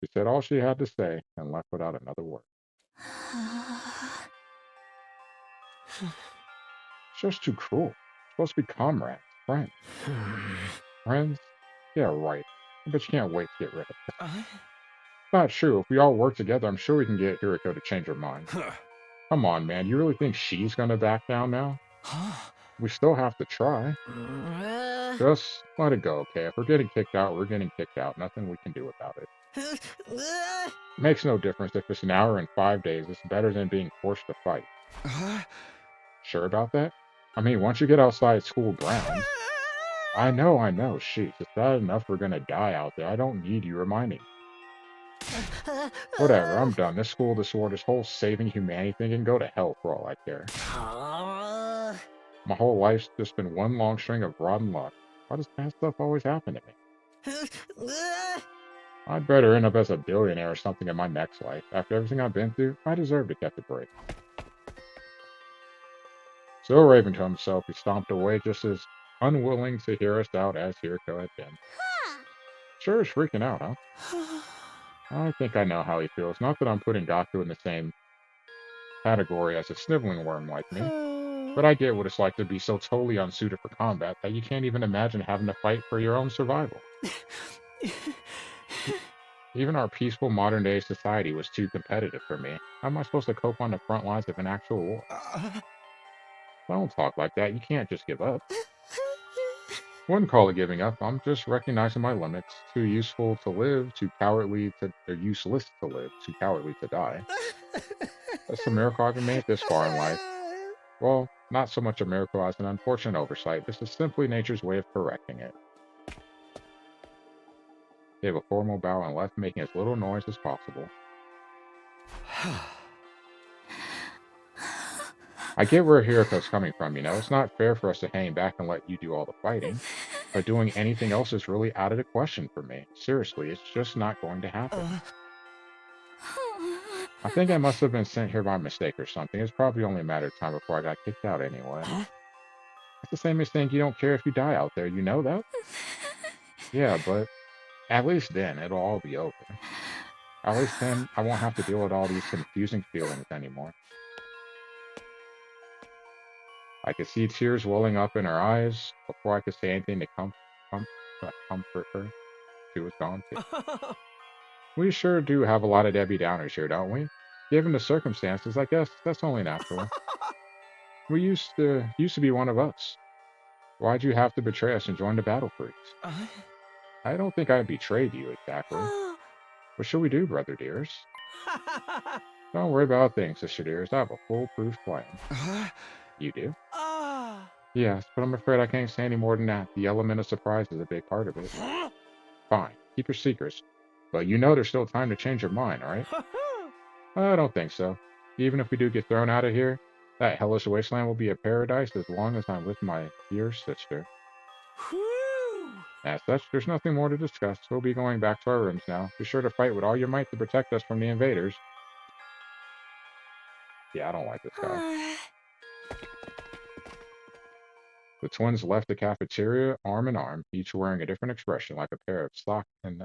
she said all she had to say and left without another word. It's just too cruel. It's supposed to be comrades, friends. Friends? Yeah, right. I bet you can't wait to get rid of them. It's not true. If we all work together, I'm sure we can get Hiriko to change her mind. Come on, man. You really think she's gonna back down now? We still have to try. Just let it go, okay? If we're getting kicked out, we're getting kicked out. Nothing we can do about it. Makes no difference if it's an hour and 5 days. It's better than being forced to fight. Sure about that? I mean, once you get outside school grounds... I know. Sheesh, it's bad enough we're gonna die out there. I don't need you reminding me. Whatever, I'm done. This school, this war, this whole saving humanity thing can go to hell for all I care. My whole life's just been one long string of rotten luck. Why does bad stuff always happen to me? I'd better end up as a billionaire or something in my next life. After everything I've been through, I deserve to catch a break. So Raven to himself, he stomped away just as unwilling to hear us out as Hiriko had been. Sure is freaking out, huh? I think I know how he feels. Not that I'm putting Gaku in the same category as a sniveling worm like me, but I get what it's like to be so totally unsuited for combat that you can't even imagine having to fight for your own survival. Even our peaceful modern day society was too competitive for me. How am I supposed to cope on the front lines of an actual war? Don't talk like that. You can't just give up. Wouldn't call it giving up. I'm just recognizing my limits. Too useful to live, too cowardly to, or useless to live, too cowardly to die. That's a miracle I've made this far in life. Well, not so much a miracle as an unfortunate oversight. This is simply nature's way of correcting it. Gave a formal bow and left, making as little noise as possible. I get where Hiriko's coming from, you know. It's not fair for us to hang back and let you do all the fighting. But doing anything else is really out of the question for me. Seriously, it's just not going to happen. I think I must have been sent here by mistake or something. It's probably only a matter of time before I got kicked out anyway. It's the same as saying you don't care if you die out there, you know that? Yeah, but at least then it'll all be over. At least then I won't have to deal with all these confusing feelings anymore. I could see tears welling up in her eyes. Before I could say anything to comfort her, she was gone too. We sure do have a lot of Debbie Downers here, don't we? Given the circumstances, I guess that's only natural. We used to be one of us. Why'd you have to betray us and join the Battle Freaks? I don't think I betrayed you exactly. What should we do, brother dears? Don't worry about things, sister dears. I have a foolproof plan. You do? Yes, but I'm afraid I can't say any more than that. The element of surprise is a big part of it. Fine, keep your secrets. But you know there's still time to change your mind, right? I don't think so. Even if we do get thrown out of here, that hellish wasteland will be a paradise as long as I'm with my dear sister. As such, there's nothing more to discuss. We'll be going back to our rooms now. Be sure to fight with all your might to protect us from the invaders. Yeah, I don't like this guy. The twins left the cafeteria arm in arm, each wearing a different expression, like a pair of socks and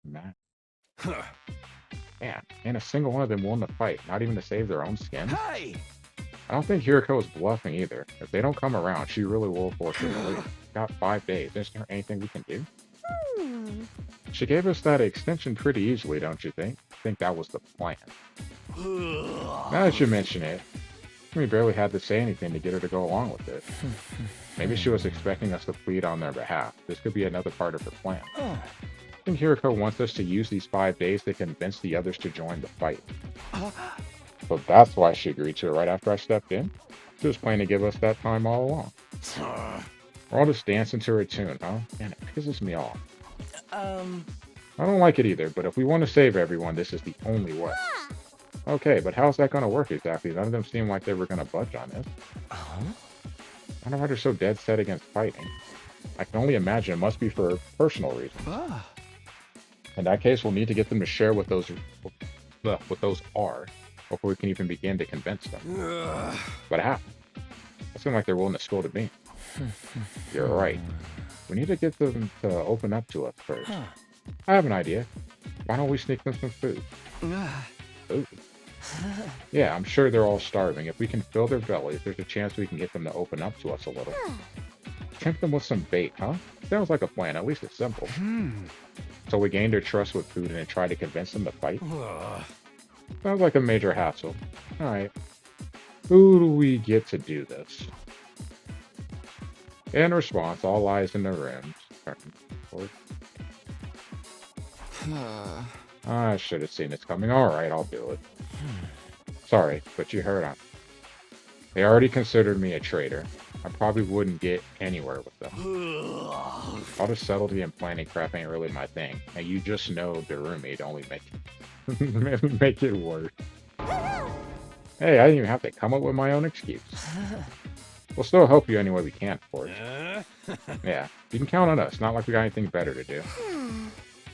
mat. Man, ain't a single one of them willing to fight, not even to save their own skin. Hey! I don't think Hiriko is bluffing either. If they don't come around, she really will force her to leave. Got 5 days. Isn't there anything we can do? She gave us that extension pretty easily, don't you think? I think that was the plan. Now that you mention it, we barely had to say anything to get her to go along with it. Maybe she was expecting us to plead on their behalf. This could be another part of her plan. I think Hiriko wants us to use these 5 days to convince the others to join the fight. So that's why she agreed to it right after I stepped in. She was planning to give us that time all along. We're all just dancing to her tune, huh? Man, it pisses me off. I don't like it either, but if we want to save everyone, this is the only way. Okay, but how's that going to work exactly? None of them seem like they were going to budge on this. I don't know why they're so dead set against fighting. I can only imagine it must be for personal reasons. In that case, we'll need to get them to share what those are before we can even begin to convince them. But how? It seems like they're willing to spill the beans. You're right. We need to get them to open up to us first. I have an idea. Why don't we sneak them some food? Food? Yeah, I'm sure they're all starving. If we can fill their bellies, there's a chance we can get them to open up to us a little. Tempt them with some bait, huh? Sounds like a plan. At least it's simple. So we gain their trust with food and then try to convince them to fight? Sounds like a major hassle. Alright. Who do we get to do this? In response, all eyes in the rooms. I should have seen this coming. Alright, I'll do it. Sorry, but you heard him. They already considered me a traitor. I probably wouldn't get anywhere with them. All the subtlety and planning crap ain't really my thing. And you just know Darumi to only make it worse. Hey, I didn't even have to come up with my own excuse. We'll still help you any way we can, of course. Yeah, you can count on us. Not like we got anything better to do.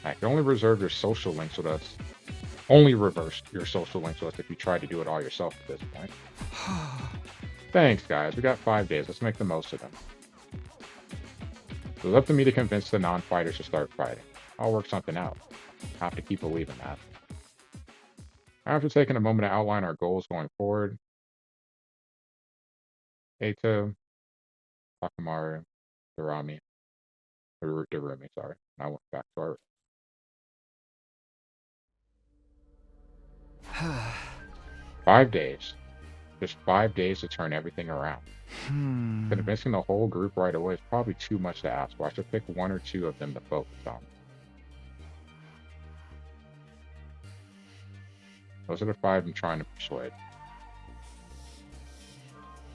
I can only reserve your social links with us. Only reverse your social links with us if you try to do it all yourself at this point. Thanks, guys. We got 5 days. Let's make the most of them. It was up to me to convince the non-fighters to start fighting. I'll work something out. I have to keep believing that. After taking a moment to outline our goals going forward, Eito, Takamaru, Darumi, sorry. I went back to our 5 days. Just 5 days to turn everything around. Hmm. Convincing the whole group right away is probably too much to ask, so I should pick 1 or 2 of them to focus on. Those are the 5 I'm trying to persuade.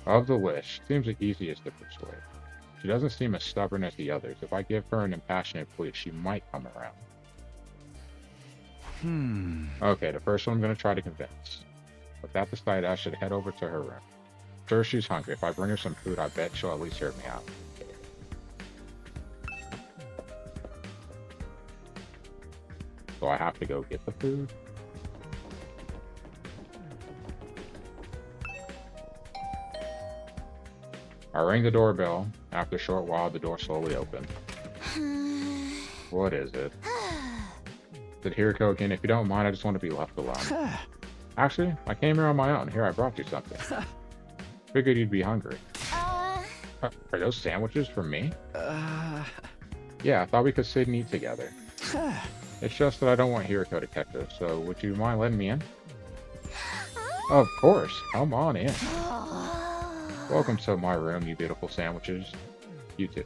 Of the list, seems the easiest to persuade. She doesn't seem as stubborn as the others. If I give her an impassionate plea, she might come around. Okay, the first one I'm going to try to convince. With that decided, I should head over to her room. Sure, she's hungry. If I bring her some food, I bet she'll at least hear me out. So I have to go get the food? I rang the doorbell. After a short while, the door slowly opened. What is it? Said Hiriko again, if you don't mind, I just want to be left alone. Actually, I came here on my own. Here, I brought you something. Figured you'd be hungry. Are those sandwiches for me? Yeah, I thought we could sit and eat together. It's just that I don't want Hiriko to catch us, so would you mind letting me in? Of course, come on in. Welcome to my room, you beautiful sandwiches. You too.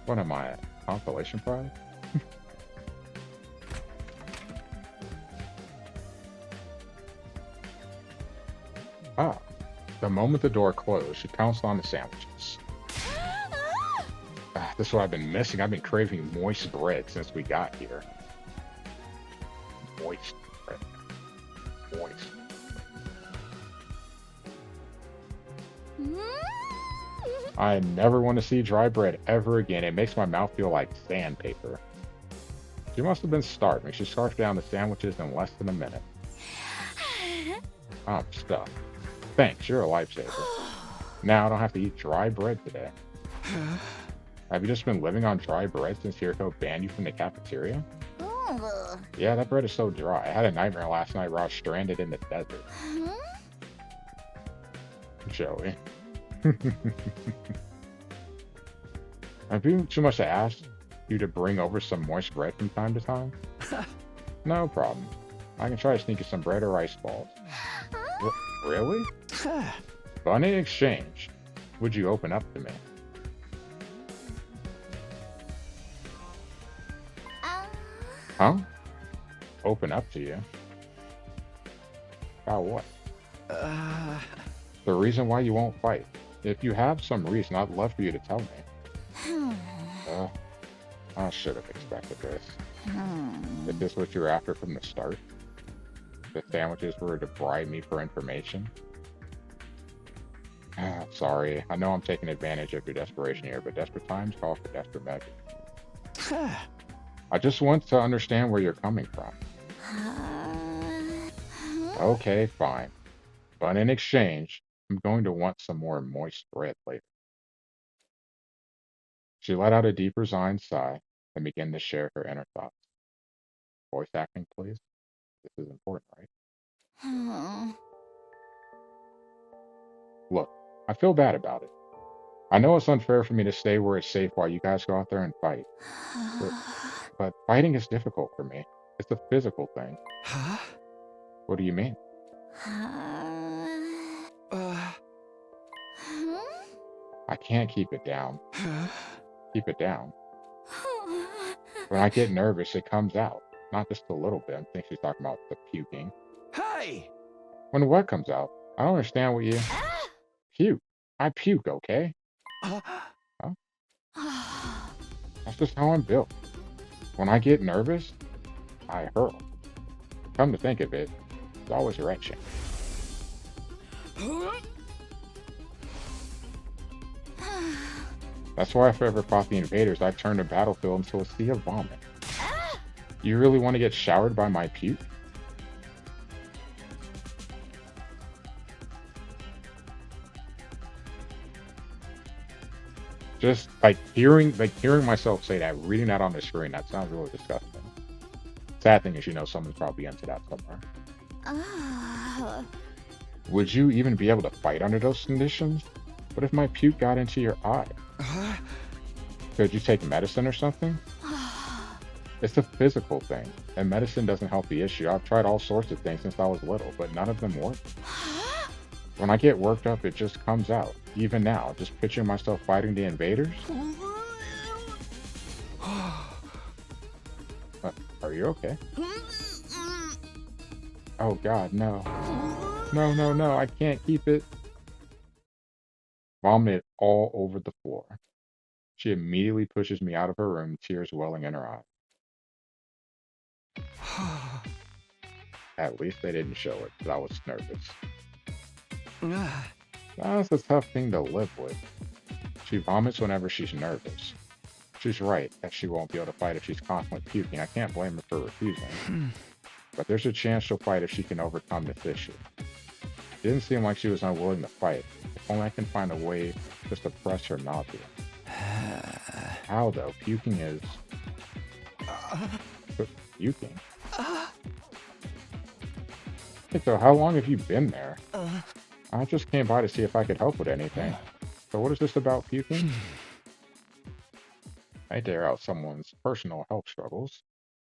What am I, a consolation prize? Ah, the moment the door closed, she pounced on the sandwiches. This is what I've been missing. I've been craving moist bread since we got here. Moist bread. Moist. I never want to see dry bread ever again. It makes my mouth feel like sandpaper. She must have been starving. She scarfed down the sandwiches in less than a minute. I'm stuffed. Thanks, you're a lifesaver. Now I don't have to eat dry bread today. Have you just been living on dry bread since Hiriko banned you from the cafeteria? Yeah, that bread is so dry. I had a nightmare last night where I was stranded in the desert. Joey. Have you too much to ask you to bring over some moist bread from time to time? No problem. I can try to sneak you some bread or ice balls. Really? Funny exchange. Would you open up to me? Huh? Open up to you? About what? The reason why you won't fight. If you have some reason, I'd love for you to tell me. I should have expected this. Is this what you were after from the start? The sandwiches were to bribe me for information? Sorry, I know I'm taking advantage of your desperation here, but desperate times call for desperate measures. I just want to understand where you're coming from. Okay, fine. But in exchange, I'm going to want some more moist bread later. She let out a deep, resigned sigh and began to share her inner thoughts. Voice acting, please. This is important, right? Look, I feel bad about it. I know it's unfair for me to stay where it's safe while you guys go out there and fight. But fighting is difficult for me. It's a physical thing. Huh? What do you mean? I can't keep it down. Keep it down. When I get nervous, it comes out. Not just a little bit. I think she's talking about the puking. Hey! When what comes out? I don't understand what you... Puke. I puke, okay? Huh? That's just how I'm built. When I get nervous, I hurl. Come to think of it, it's always retching. That's why if I ever fought the invaders, I'd turn the battlefield into a sea of vomit. You really want to get showered by my puke? Just hearing myself say that, reading that on the screen, that sounds really disgusting. Sad thing is, someone's probably into that somewhere. Would you even be able to fight under those conditions? What if my puke got into your eye? Could you take medicine or something? It's a physical thing, and medicine doesn't help the issue. I've tried all sorts of things since I was little, but none of them work. When I get worked up, it just comes out. Even now, just picturing myself fighting the invaders. Are you okay? Oh God, no. No, no, no, I can't keep it. Vomited all over the floor. She immediately pushes me out of her room, tears welling in her eyes. At least they didn't show it, but I was nervous. That's a tough thing to live with. She vomits whenever she's nervous. She's right that she won't be able to fight if she's constantly puking. I can't blame her for refusing. But there's a chance she'll fight if she can overcome this issue. It didn't seem like she was unwilling to fight. If only I can find a way to suppress her nausea. How though? Puking is... Puking? Hey, so how long have you been there? I just came by to see if I could help with anything. So what is this about puking? I dare out someone's personal health struggles,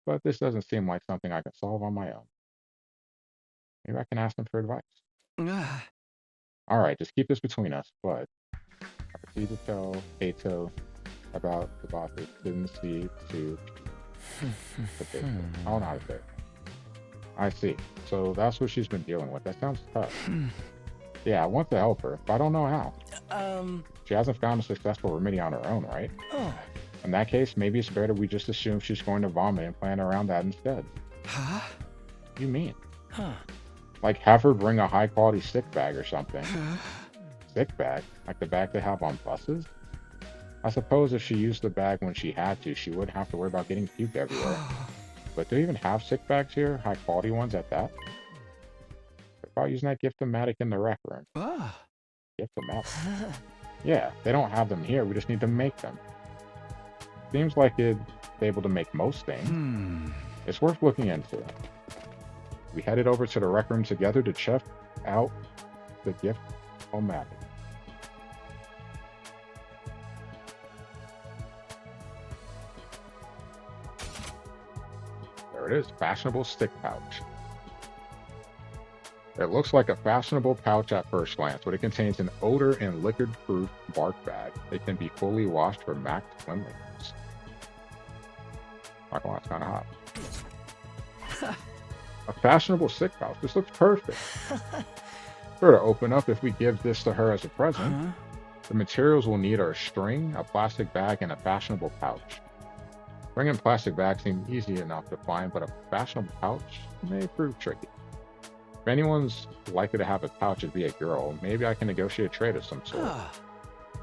but this doesn't seem like something I can solve on my own. Maybe I can ask them for advice. Alright, just keep this between us, but I proceed to tell Kaito about the boss's tendency to... I don't know how to say it. I see. So that's what she's been dealing with. That sounds tough. Yeah, I want to help her, but I don't know how. She hasn't found a successful remedy on her own, right? In that case, maybe it's better we just assume she's going to vomit and plan around that instead. Huh? What do you mean? Like have her bring a high-quality sick bag or something. Sick bag? Like the bag they have on buses? I suppose if she used the bag when she had to, she wouldn't have to worry about getting puke everywhere. But do they even have sick bags here? High-quality ones at that? What about using that Gift-O-Matic in the rec room? Gift-O-Matic? Yeah, they don't have them here. We just need to make them. Seems like it's able to make most things. It's worth looking into. We headed over to the rec room together to check out the Gift-O-Matic. There it is, fashionable stick pouch. It looks like a fashionable pouch at first glance, but it contains an odor and liquid-proof bark bag. It can be fully washed for max cleanliness. Not gonna lie, it's kind of hot. A fashionable stick pouch. This looks perfect. Sure to open up if we give this to her as a present. The materials we'll need are a string, a plastic bag, and a fashionable pouch. String and plastic bags seem easy enough to find, but a fashionable pouch may prove tricky. If anyone's likely to have a pouch, it'd be a girl. Maybe I can negotiate a trade of some sort.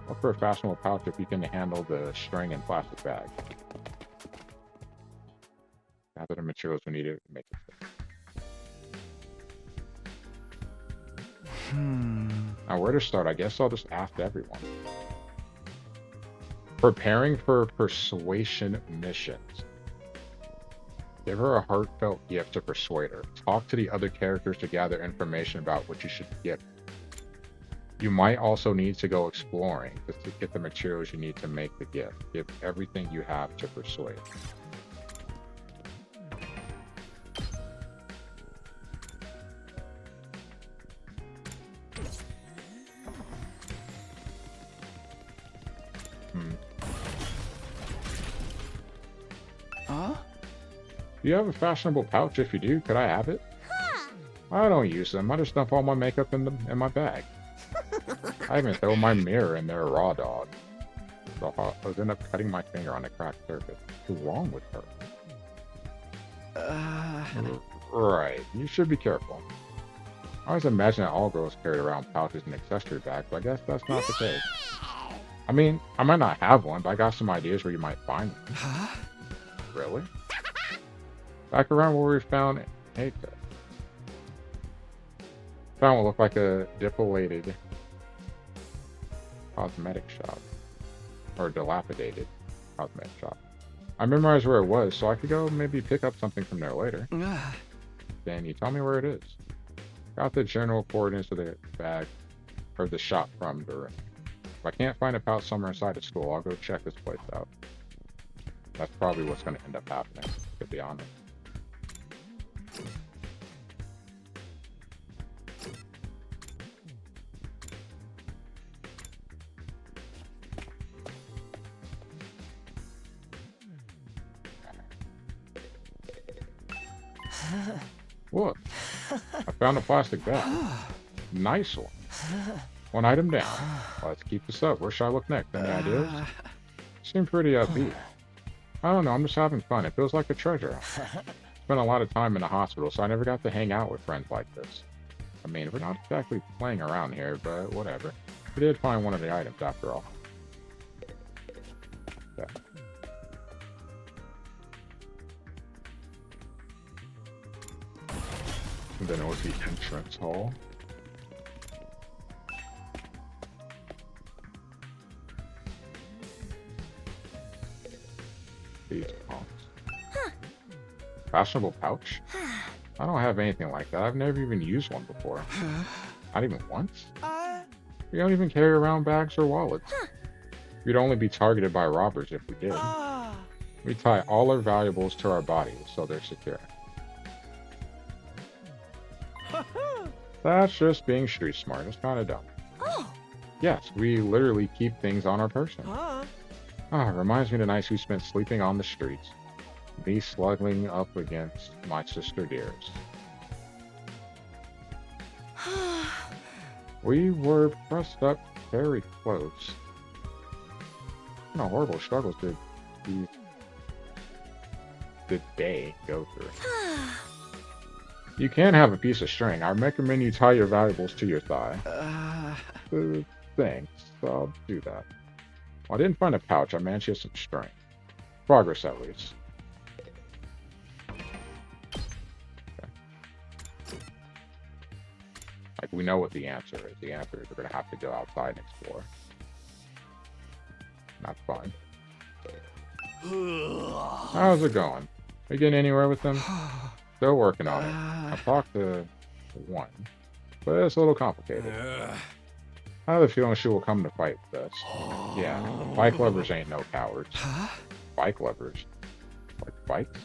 Look for a fashionable pouch if you can handle the string and plastic bag. Gather the materials we need to make it fit. Now where to start? I guess I'll just ask everyone. Preparing for persuasion missions. Give her a heartfelt gift to persuade her. Talk to the other characters to gather information about what you should give. You might also need to go exploring just to get the materials you need to make the gift. Give everything you have to persuade. Do you have a fashionable pouch? If you do, could I have it? I don't use them. I just dump all my makeup in my bag. I even throw my mirror in there, raw dog. So I was end up cutting my finger on a cracked surface. What's wrong with her? Right. You should be careful. I always imagine that all girls carried around pouches and accessory bags, but I guess that's not the case. I mean, I might not have one, but I got some ideas where you might find them. Really? Back around where we found Eita. Found what looked like a dilapidated cosmetic shop. Or dilapidated cosmetic shop. I memorized where it was, so I could go maybe pick up something from there later. Then you tell me where it is. Got the general coordinates of the bag, or the shop from the room. If I can't find a pouch somewhere inside the school, I'll go check this place out. That's probably what's going to end up happening, to be honest. Look, I found a plastic bag. Nice one. One item down. Let's keep this up. Where should I look next? Any ideas? Seem pretty upbeat. I don't know, I'm just having fun. It feels like a treasure. Spent a lot of time in the hospital, so I never got to hang out with friends like this. I mean, we're not exactly playing around here, but whatever. We did find one of the items after all. Yeah. And then it was the entrance hall. These punks. Fashionable pouch? I don't have anything like that. I've never even used one before. Not even once? We don't even carry around bags or wallets. We'd only be targeted by robbers if we did. We tie all our valuables to our bodies so they're secure. That's just being street smart. It's kind of dumb. Yes, we literally keep things on our person. Reminds me of the nights we spent sleeping on the streets. Me slugging up against my sister dears. We were pressed up very close. What horrible struggles did they go through? You can have a piece of string. I recommend you tie your valuables to your thigh. Thanks. I'll do that. Well, I didn't find a pouch. I managed to get some string. Progress, at least. Okay. Like, we know what the answer is. The answer is we're going to have to go outside and explore. That's fine. How's it going? Are you getting anywhere with them? Still working on it. I talked to one, but it's a little complicated. I have a feeling she will come to fight with us. Yeah, bike lovers ain't no cowards. Bike lovers? Like bikes?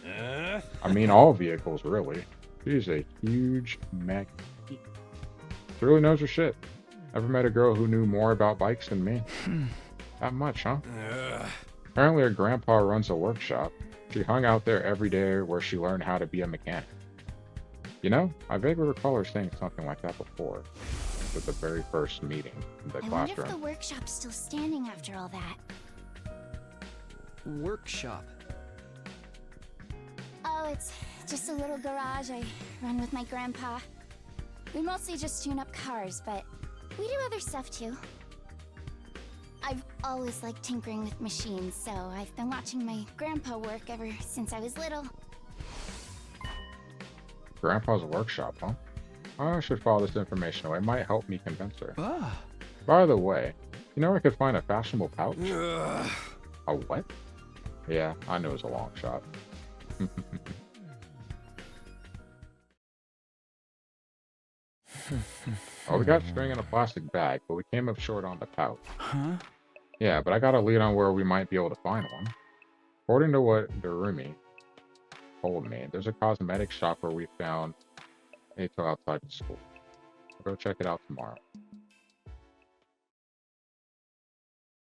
I mean all vehicles, really. She's a huge mech. She really knows her shit. Ever met a girl who knew more about bikes than me? That much, huh? Apparently her grandpa runs a workshop. She hung out there every day where she learned how to be a mechanic. You know, I vaguely recall her saying something like that before. With the very first meeting in the classroom. I wonder if the workshop's still standing after all that. Workshop. Oh, it's just a little garage I run with my grandpa. We mostly just tune up cars, but we do other stuff too. I've always liked tinkering with machines, so I've been watching my grandpa work ever since I was little. Grandpa's workshop, huh? I should follow this information away. It might help me convince her. By the way, you know where I could find a fashionable pouch? A what? Yeah, I knew it was a long shot. Oh, we got string in a plastic bag, but we came up short on the pouch. Yeah, but I got a lead on where we might be able to find one. According to what Darumi told me, there's a cosmetic shop where we found Ato outside the school. I'll go check it out tomorrow.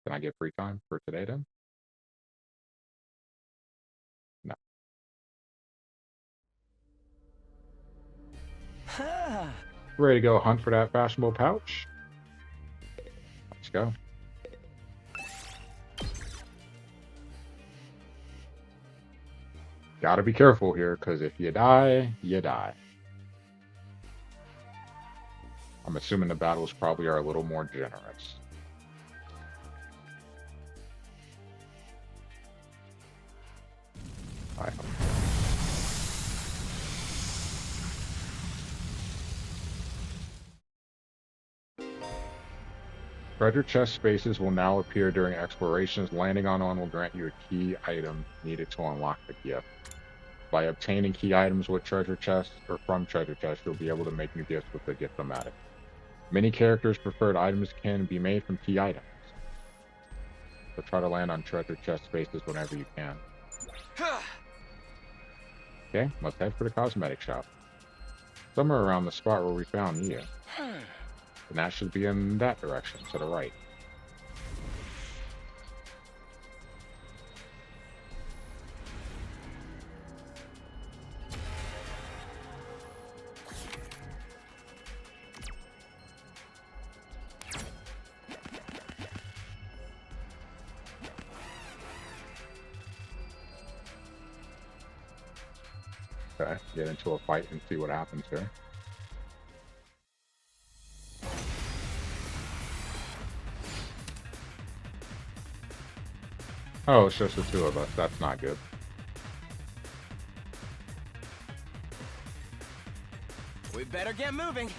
Can I get free time for today then? No. Ready to go hunt for that fashionable pouch? Let's go. Gotta be careful here, because if you die, you die. I'm assuming the battles probably are a little more generous. Alright. Treasure chest spaces will now appear during explorations. Landing on one will grant you a key item needed to unlock the gift. By obtaining key items with treasure chests or from treasure chests, you'll be able to make new gifts with the gift-o-matic. Many characters' preferred items can be made from key items. So try to land on treasure chest spaces whenever you can. Okay, let's head for the cosmetic shop. Somewhere around the spot where we found Nia. And that should be in that direction, to the right. Okay, get into a fight and see what happens here. Oh, it's just the two of us. That's not good. We better get moving.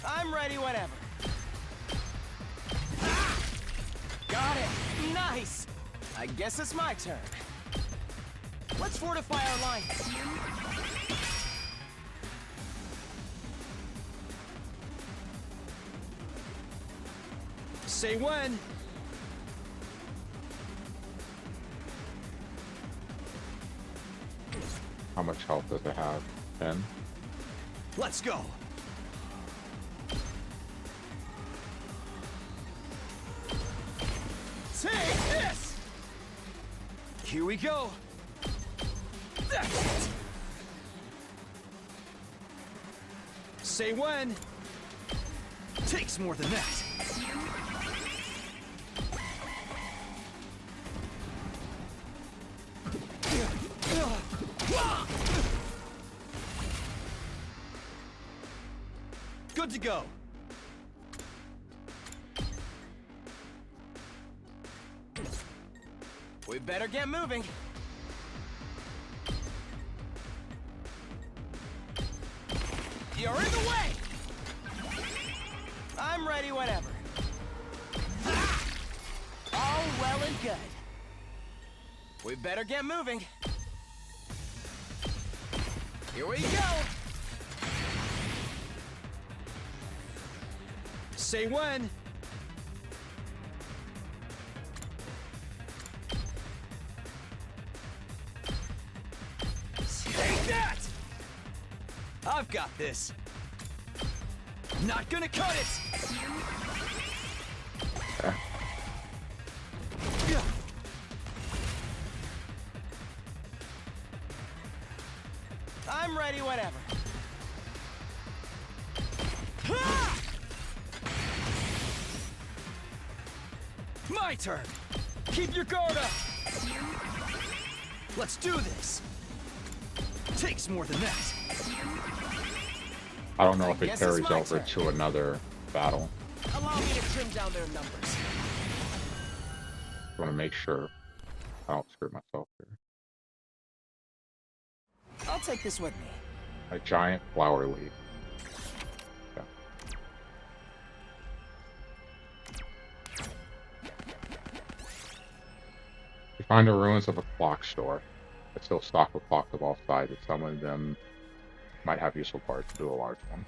I'm ready whenever. Got it. Nice. I guess it's my turn. Let's fortify our lines. Say when. How much health does it have? 10? Let's go. Take this. Here we go. That's it. Say when. Takes more than that. Good to go. We better get moving. You're in the way! I'm ready whenever. All well and good. We better get moving. Here we go! Say when. Take that! I've got this. Not gonna cut it! I'm ready whenever. My turn! Keep your guard up! Let's do this! Takes more than that. I don't know if it guess it's carries my over turn. to another battle. Allow me to trim down their numbers. I want to make sure I don't screw myself here. I'll take this with me. A giant flower leaf. Yeah. You find the ruins of a clock store. It's still stocked with clocks of all sizes. Some of them might have useful parts to do a large one.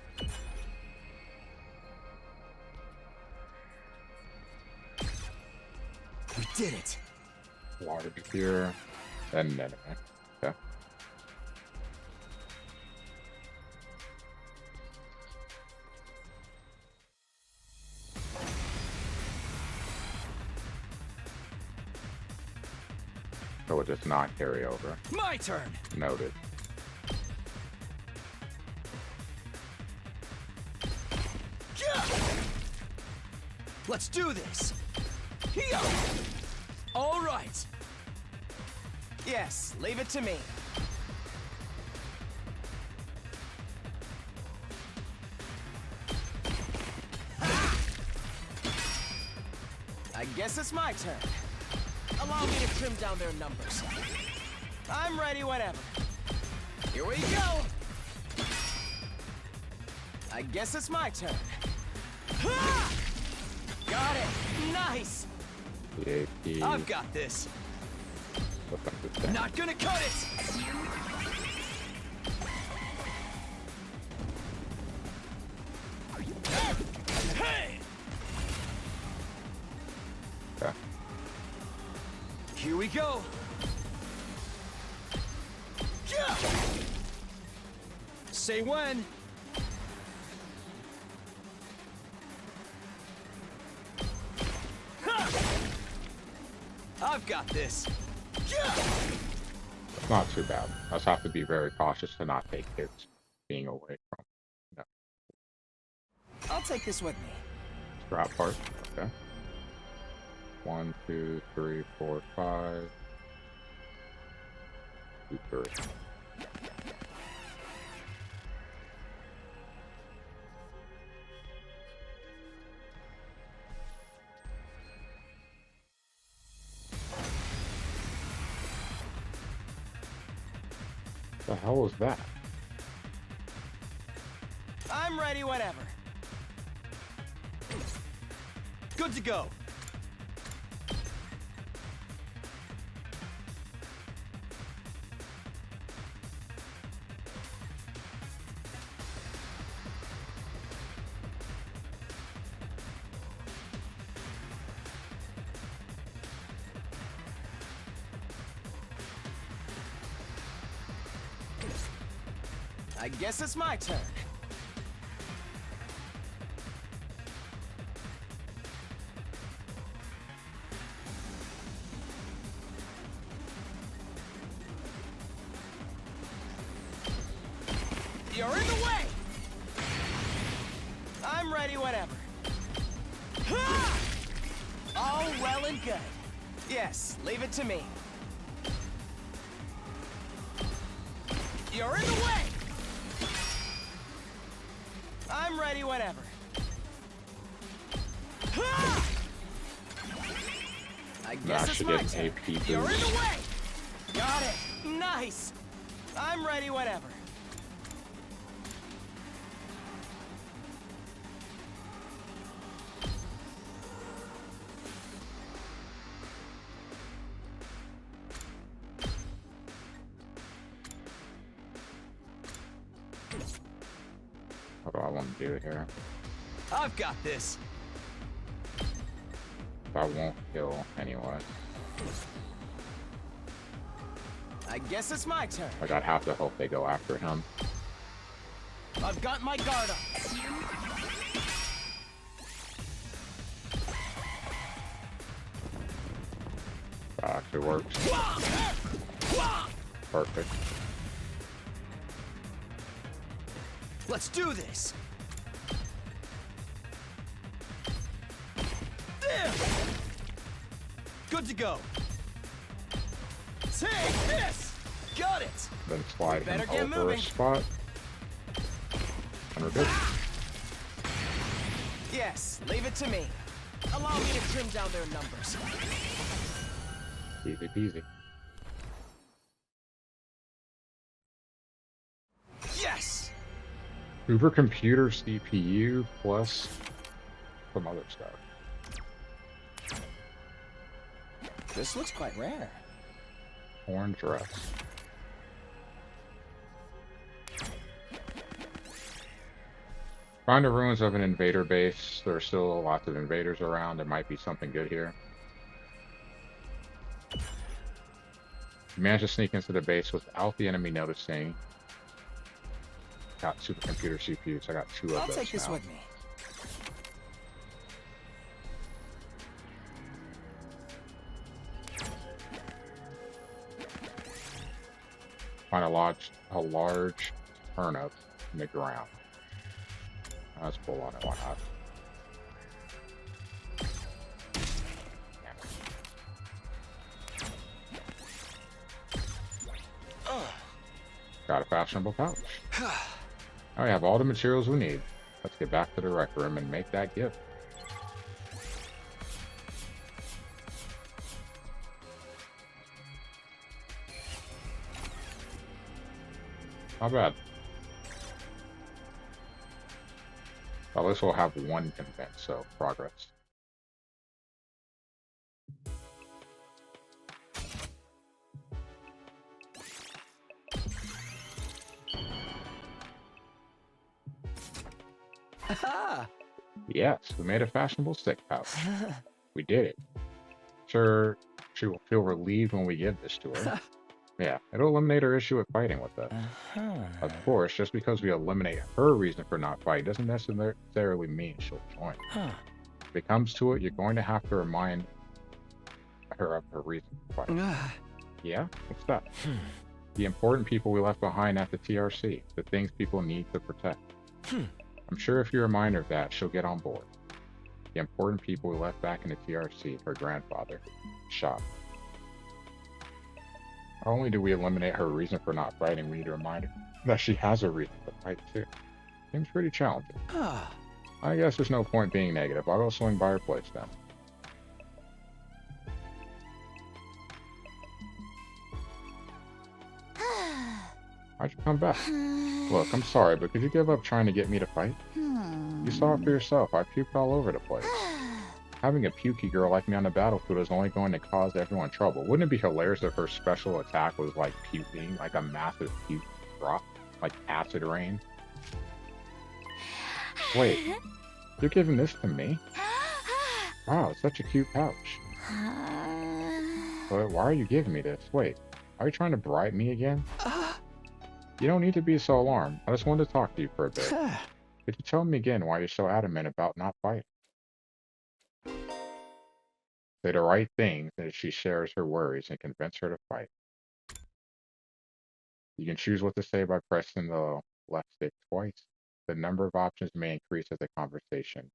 We did it. Water here, then Neneme. Okay. So it does not carry over. My turn. Noted. Let's do this. Here. All right. Yes, leave it to me. I guess it's my turn. Allow me to trim down their numbers. I'm ready whenever. Here we go. I guess it's my turn. Ha! Got it. Nice. The AP. I've got this. Look up this thing. Not gonna cut it. Hey! Okay. Here we go. Yeah! Say when. Ha! I've got this. Yeah! It's not too bad. I just have to be very cautious to not take hits being away from. No. I'll take this with me. Scrap part. Okay. 1, 2, 3, 4, 5. 2, 3. The hell was that? I'm ready whenever. Good to go. I guess it's my turn. You're in the way! I'm ready whenever. Ha! All well and good. Yes, leave it to me. You're in the way! I'm ready whenever. Ha! I guess it's my turn. AP boost. You're in the way! Got it! Nice! I'm ready whenever. What do I want to do here? I've got this. I won't kill anyway. I guess it's my turn. Like, I'd have to hope they go after him. I've got my guard up. That actually works. Perfect. Let's do this. There. Good to go. Take this. Got it. Then slide better him get over moving. a spot. And we're good. Yes, leave it to me. Allow me to trim down their numbers. Easy peasy. Yes. Supercomputer CPU plus some other stuff. This looks quite rare. Orange dress. Find the ruins of an invader base. There are still lots of invaders around. There might be something good here. You managed to sneak into the base without the enemy noticing. Got supercomputer CPUs. I got 2 of I'll those take this now. with me. Find a large turnip in the ground. Let's pull on it. Why not? Got a fashionable pouch. Now we have all the materials we need. Let's get back to the rec room and make that gift. Not bad. At least we'll have one convince, so progress. Ah. Yes, we made a fashionable sick pouch. We did it. Sure, she will feel relieved when we give this to her. Yeah, it'll eliminate her issue with fighting with us. Of course, just because we eliminate her reason for not fighting doesn't necessarily mean she'll join. If it comes to it, you're going to have to remind her of her reason for fighting. Yeah? What's that? The important people we left behind at the TRC, the things people need to protect. I'm sure if you remind her of that, she'll get on board. The important people we left back in the TRC, her grandfather, shot. Not only do we eliminate her reason for not fighting, we need to remind her that she has a reason to fight too. Seems pretty challenging. I guess there's no point being negative. I'll go swing by her place then. Why'd you come back? Look, I'm sorry, but could you give up trying to get me to fight? You saw it for yourself. I puked all over the place. Having a pukey girl like me on the battlefield is only going to cause everyone trouble. Wouldn't it be hilarious if her special attack was like puking, like a massive puke drop, like acid rain? Wait, you're giving this to me? Wow, it's such a cute pouch. But why are you giving me this? Wait, are you trying to bribe me again? You don't need to be so alarmed. I just wanted to talk to you for a bit. Could you tell me again why you're so adamant about not fighting? Say the right things as she shares her worries and convince her to fight. You can choose what to say by pressing the left stick twice. The number of options may increase as the conversation.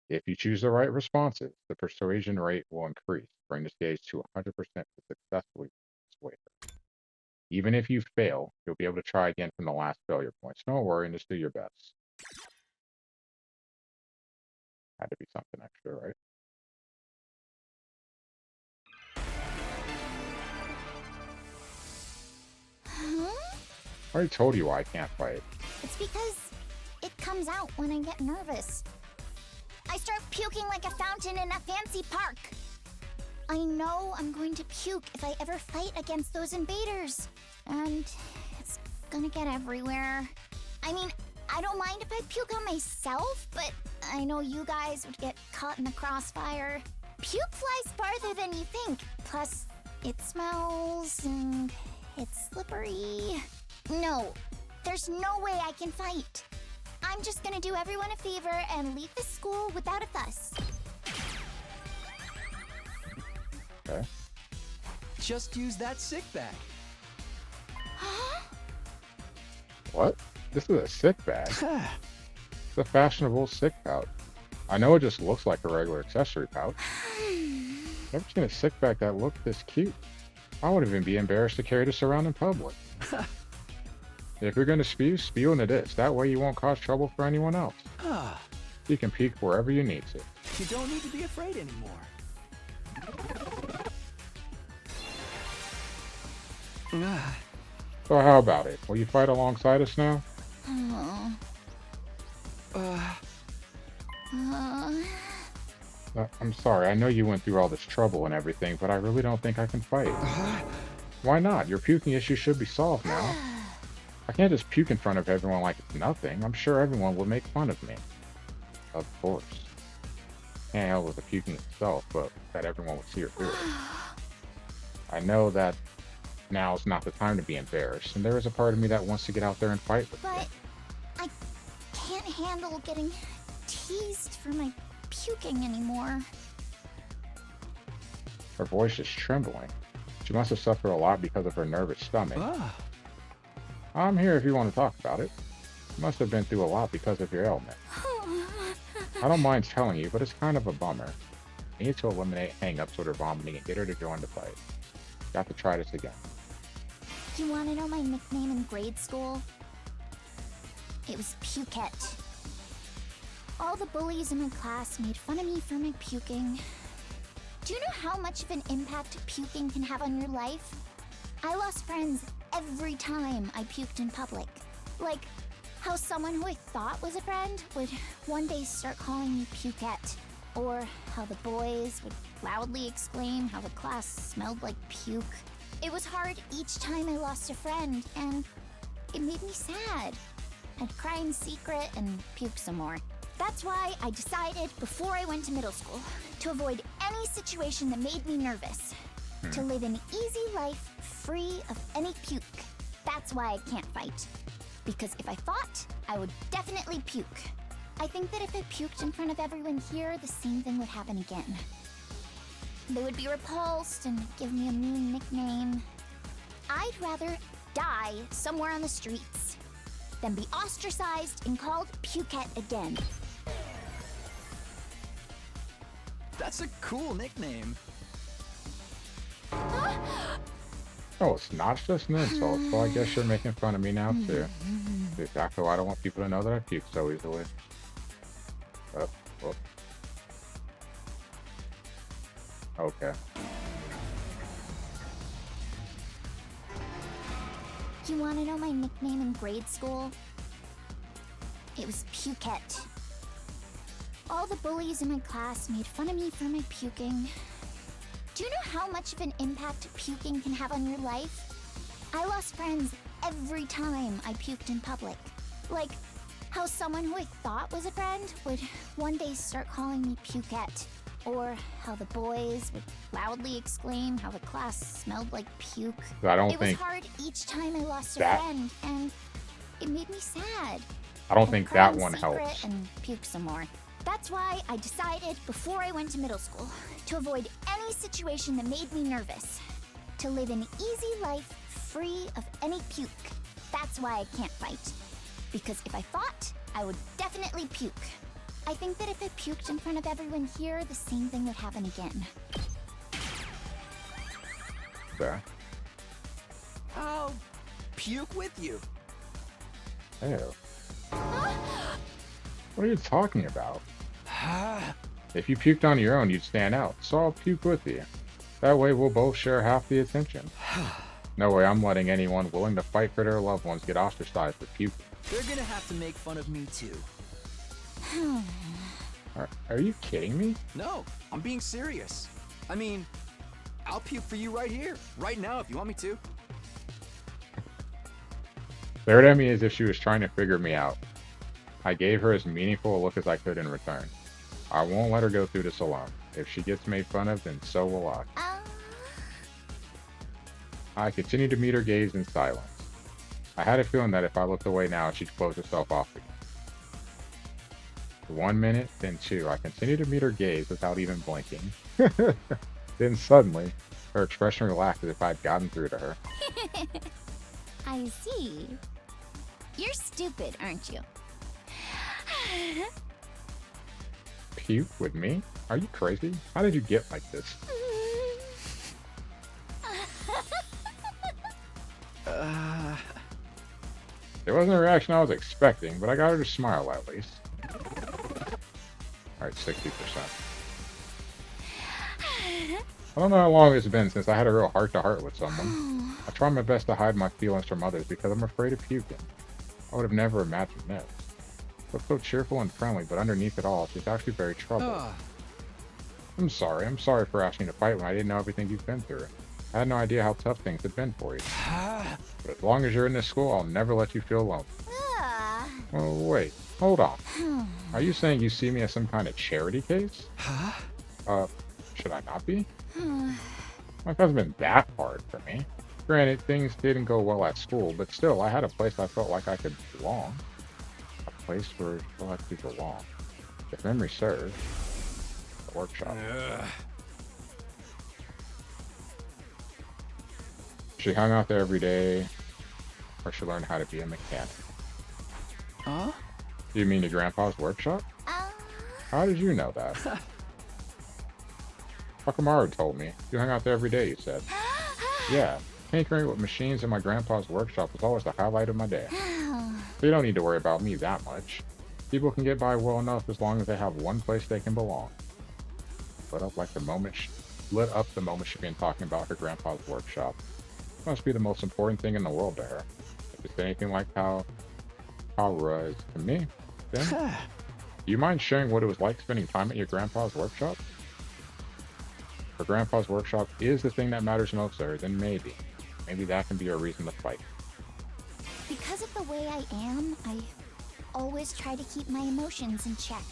If you choose the right responses, the persuasion rate will increase, bring the stage to 100% to successfully persuade her. Even if you fail, you'll be able to try again from the last failure point. So don't worry and just do your best. Had to be something extra, right? I already told you why I can't fight. It's because it comes out when I get nervous. I start puking like a fountain in a fancy park. I know I'm going to puke if I ever fight against those invaders. And it's gonna get everywhere. I mean, I don't mind if I puke on myself, but I know you guys would get caught in the crossfire. Puke flies farther than you think. Plus, it smells and it's slippery. No, there's no way I can fight. I'm just gonna do everyone a favor and leave the school without a fuss. Okay. Just use that sick bag. What? This is a sick bag. It's a fashionable sick pouch. I know it just looks like a regular accessory pouch. Never seen a sick bag that looked this cute. I wouldn't even be embarrassed to carry this around in public. If you're going to spew into this. That way you won't cause trouble for anyone else. You can peek wherever you need to. You don't need to be afraid anymore. So how about it? Will you fight alongside us now? I'm sorry, I know you went through all this trouble and everything, but I really don't think I can fight. Why not? Your puking issue should be solved now. I can't just puke in front of everyone like it's nothing. I'm sure everyone will make fun of me. Of course. Can't help with the puking itself, but that everyone would see her do it. I know that now's not the time to be embarrassed, and there is a part of me that wants to get out there and fight with you. But I can't handle getting teased for my puking anymore. Her voice is trembling. She must have suffered a lot because of her nervous stomach. I'm here if you want to talk about it. You must have been through a lot because of your ailment. I don't mind telling you, but it's kind of a bummer. You need to eliminate hang-ups with her vomiting and get her to join the fight. Got to try this again. You want to know my nickname in grade school? It was Pukette. All the bullies in my class made fun of me for my puking. Do you know how much of an impact puking can have on your life? I lost friends every time I puked in public. Like how someone who I thought was a friend would one day start calling me Pukette. Or how the boys would loudly exclaim how the class smelled like puke. It was hard each time I lost a friend, and it made me sad. I'd cry in secret and puke some more. That's why I decided before I went to middle school to avoid any situation that made me nervous. To live an easy life free of any puke. That's why I can't fight. Because if I fought, I would definitely puke. I think that if I puked in front of everyone here, the same thing would happen again. They would be repulsed and give me a mean nickname. I'd rather die somewhere on the streets than be ostracized and called Pukette again. That's a cool nickname. Oh, it's not just an insult, so I guess you're making fun of me now too. That's exactly why I don't want people to know that I puke so easily. Oh. Okay. You want to know my nickname in grade school? It was Pukette. All the bullies in my class made fun of me for my puking. Do you know how much of an impact puking can have on your life? I lost friends every time I puked in public. Like how someone who I thought was a friend would one day start calling me Pukette. Or how the boys would loudly exclaim how the class smelled like puke. I don't It was think hard each time I lost a that- friend, and it made me sad. I don't I'd think cry that in one secret helps. And puke some more. That's why I decided before I went to middle school to avoid any situation that made me nervous. To live an easy life free of any puke. That's why I can't fight. Because if I fought, I would definitely puke. I think that if I puked in front of everyone here, the same thing would happen again. There. I'll puke with you. Ew. What are you talking about? If you puked on your own, you'd stand out, so I'll puke with you. That way we'll both share half the attention. No way I'm letting anyone willing to fight for their loved ones get ostracized for puking. They're gonna have to make fun of me too. Are you kidding me? No, I'm being serious. I mean, I'll puke for you right here, right now if you want me to. Stared at me as if she was trying to figure me out. I gave her as meaningful a look as I could in return. I won't let her go through this alone. If she gets made fun of, then so will I. I continued to meet her gaze in silence. I had a feeling that if I looked away now, she'd close herself off again. 1 minute, then 2. I continued to meet her gaze without even blinking. Then suddenly, her expression relaxed as if I'd gotten through to her. I see. You're stupid, aren't you? Puke with me? Are you crazy? How did you get like this? It wasn't a reaction I was expecting, but I got her to smile at least. Alright, 60%. I don't know how long it's been since I had a real heart-to-heart with someone. I try my best to hide my feelings from others because I'm afraid of puking. I would have never imagined this. Looks so cheerful and friendly, but underneath it all, she's actually very troubled. I'm sorry for asking you to fight when I didn't know everything you've been through. I had no idea how tough things had been for you. But as long as you're in this school, I'll never let you feel alone. Oh, wait. Hold on. Are you saying you see me as some kind of charity case? Should I not be? Life hasn't been that hard for me. Granted, things didn't go well at school, but still, I had a place I felt like I could belong. A place where I felt like I belong. If memory serves, the workshop. She hung out there every day, or she learned how to be a mechanic. Huh? Do you mean your grandpa's workshop? How did you know that? Hakamaru told me. You hung out there every day, you said. Yeah, tinkering with machines in my grandpa's workshop was always the highlight of my day. So you don't need to worry about me that much. People can get by well enough as long as they have one place they can belong. Lit up the moment she'd been talking about her grandpa's workshop. Must be the most important thing in the world to her. If it's anything like how Kaura is to me, then do you mind sharing what it was like spending time at your grandpa's workshop? Her grandpa's workshop is the thing that matters most to her, then maybe that can be a reason to fight. Because of the way I am, I always try to keep my emotions in check.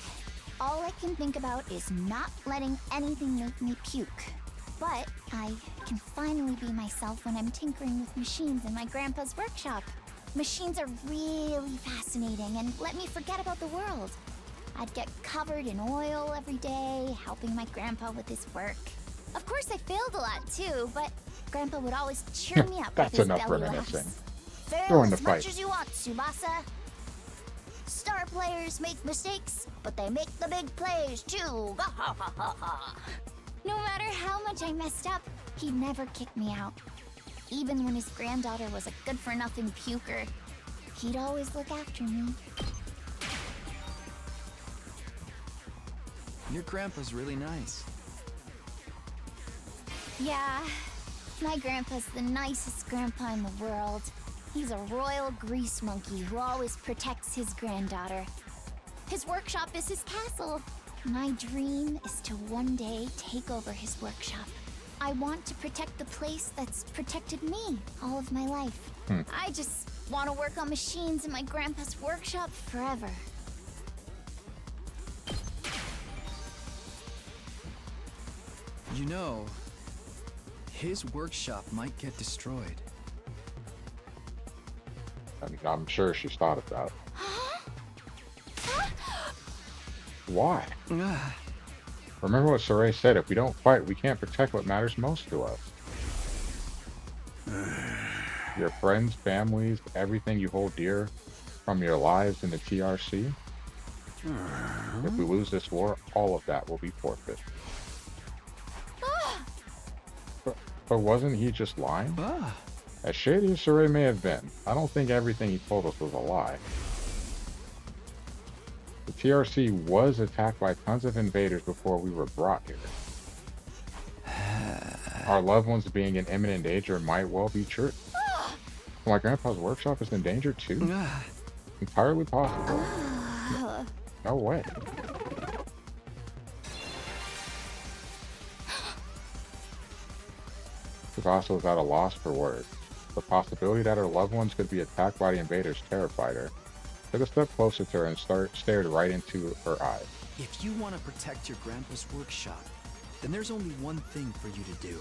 All I can think about is not letting anything make me puke. But I can finally be myself when I'm tinkering with machines in my grandpa's workshop. Machines are really fascinating and let me forget about the world. I'd get covered in oil every day, helping my grandpa with his work. Of course, I failed a lot too, but Grandpa would always cheer me up with That's his enough belly reminiscing. laughs. Fail Join the as much fight. as you want, Tsubasa. Star players make mistakes, but they make the big plays too. No matter how much I messed up, he'd never kick me out. Even when his granddaughter was a good-for-nothing puker, he'd always look after me. Your grandpa's really nice. Yeah, my grandpa's the nicest grandpa in the world. He's a royal grease monkey who always protects his granddaughter. His workshop is his castle. My dream is to one day take over his workshop. I want to protect the place that's protected me all of my life. I just want to work on machines in my grandpa's workshop forever. You know, his workshop might get destroyed. And I'm sure she's thought of that. Why? Ah, Remember what Saray said, if we don't fight, we can't protect what matters most to us. Your friends, families, everything you hold dear from your lives in the TRC. If we lose this war, all of that will be forfeit. But wasn't he just lying? ah. As shady as Saray may have been, I don't think everything he told us was a lie. The TRC was attacked by tons of invaders before we were brought here. Our loved ones being in imminent danger might well be true. My grandpa's workshop is in danger too? Ah. Entirely possible. No way. Tsubasa was at a loss for words. The possibility that her loved ones could be attacked by the invaders terrified her. Took a step closer to her and stared right into her eyes. If you want to protect your grandpa's workshop, then there's only one thing for you to do.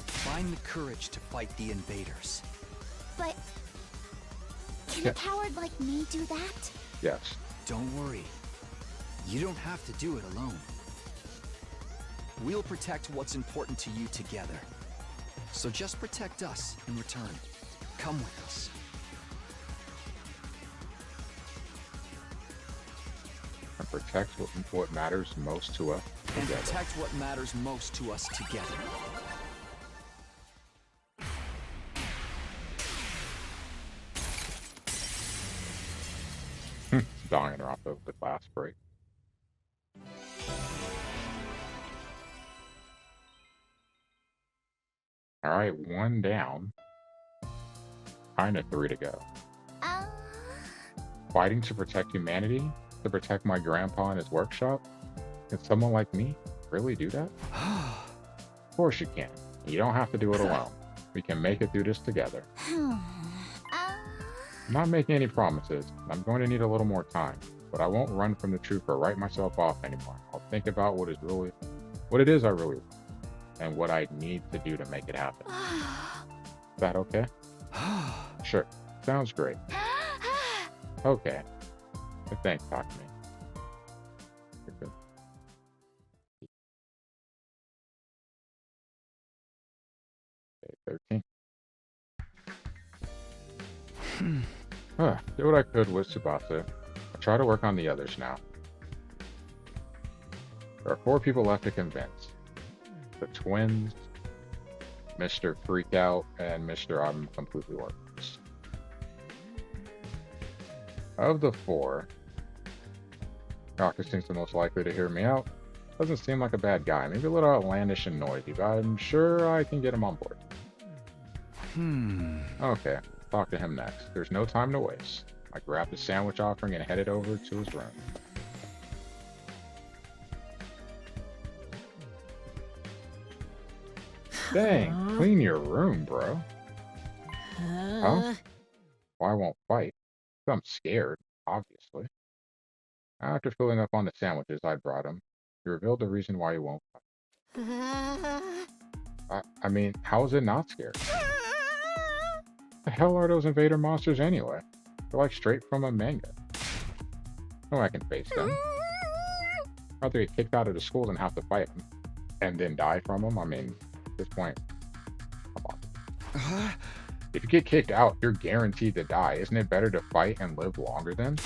Find the courage to fight the invaders. But can Yeah. a coward like me do that? Yes. Don't worry. You don't have to do it alone. We'll protect what's important to you together. So just protect us in return. Come with us. And protect what matters most to us And together. protect what matters most to us together. Dying her off the glass break. Alright, one down. Kinda 3 to go. Uh, Fighting to protect humanity? To protect my grandpa and his workshop? Can someone like me really do that? Of course you can. You don't have to do it alone. We can make it through this together. I'm not making any promises. I'm going to need a little more time, but I won't run from the truth or write myself off anymore. I'll think about what it is I really want, and what I need to do to make it happen. Is that okay? Sure. Sounds great. Okay. Thanks, talk to me. You're good. Okay, 13. Did what I could with Tsubasa. I'll try to work on the others now. There are 4 people left to convince. The twins, Mr. Freakout, and Mr. I'm completely worthless. Of the 4, Noctis seems the most likely to hear me out. Doesn't seem like a bad guy. Maybe a little outlandish and noisy, but I'm sure I can get him on board. Okay, talk to him next. There's no time to waste. I grabbed the sandwich offering and headed over to his room. Dang, clean your room, bro. Huh? Why won't fight? I'm scared. obviously. After filling up on the sandwiches I brought him, he revealed the reason why he won't fight. I mean, how is it not scary? The hell are those invader monsters anyway? They're like straight from a manga. No, I can face them. I'd rather get kicked out of the school than have to fight them. And then die from them? I mean, at this point, come on. If you get kicked out, you're guaranteed to die. Isn't it better to fight and live longer then?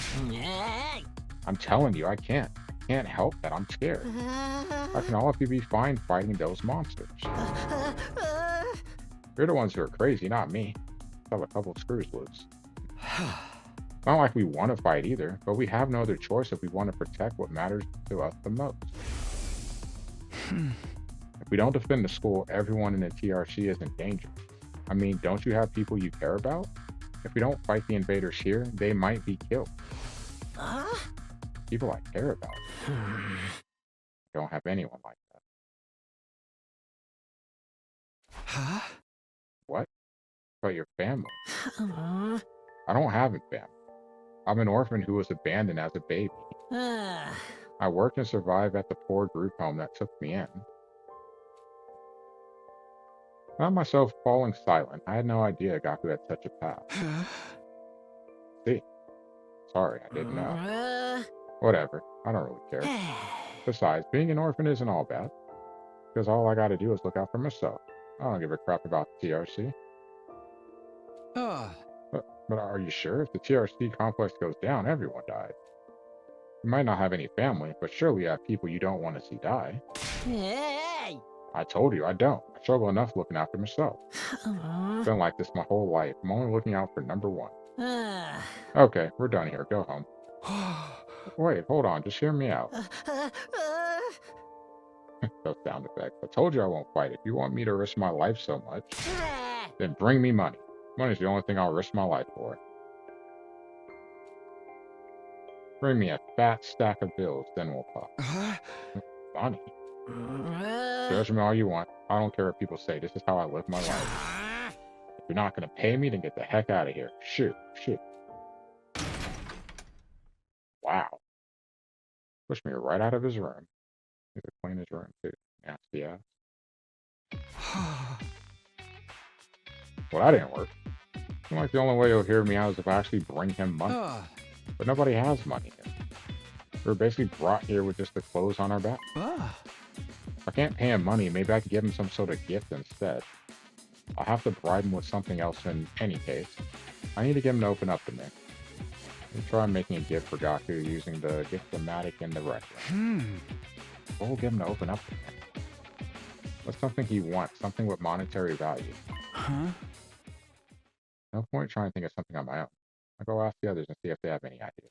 I'm telling you, I can't. I can't help that. I'm scared. How can all of you be fine fighting those monsters? You're the ones who are crazy, not me. I have a couple of screws loose. It's not like we want to fight either, but we have no other choice if we want to protect what matters to us the most. If we don't defend the school, everyone in the TRC is in danger. I mean, don't you have people you care about? If we don't fight the invaders here, they might be killed. People I care about. I don't have anyone like that. What? About your family? I don't have a family. I'm an orphan who was abandoned as a baby. I worked and survived at the poor group home that took me in. I found myself falling silent. I had no idea Gaku had such a past. See? Sorry, I didn't know. Whatever. I don't really care. Besides, being an orphan isn't all bad. Because all I gotta do is look out for myself. I don't give a crap about the TRC. But are you sure? If the TRC complex goes down, everyone dies. You might not have any family, but surely you have people you don't want to see die. I told you, I don't. I struggle enough looking after myself. It's been like this my whole life. I'm only looking out for number one. Okay, we're done here. Go home. Wait, hold on. Just hear me out. Those sound effects. I told you I won't fight. If you want me to risk my life so much, then bring me money. Money's the only thing I'll risk my life for. Bring me a fat stack of bills, then we'll talk. Money? Judge me all you want. I don't care what people say. This is how I live my life. If you're not going to pay me, then get the heck out of here. Shoot. Wow. Pushed me right out of his room. He's to clean his room, too. Nasty ass. Well, that didn't work. Seems like the only way he'll hear me out is if I actually bring him money. But nobody has money here. We're basically brought here with just the clothes on our back. If I can't pay him money, maybe I could give him some sort of gift instead. I'll have to bribe him with something else in any case. I need to get him to open up to me. Let me try making a gift for Gaku using the Gift-O-Matic in the record. We'll get him to open up to me. What's something he wants? Something with monetary value. No point trying to think of something on my own. I'll go ask the others and see if they have any ideas.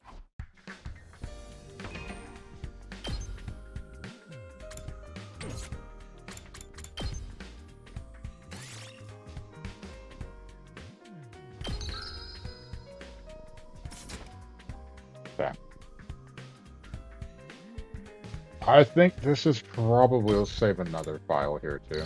Okay. I think this is probably, we'll save another file here too.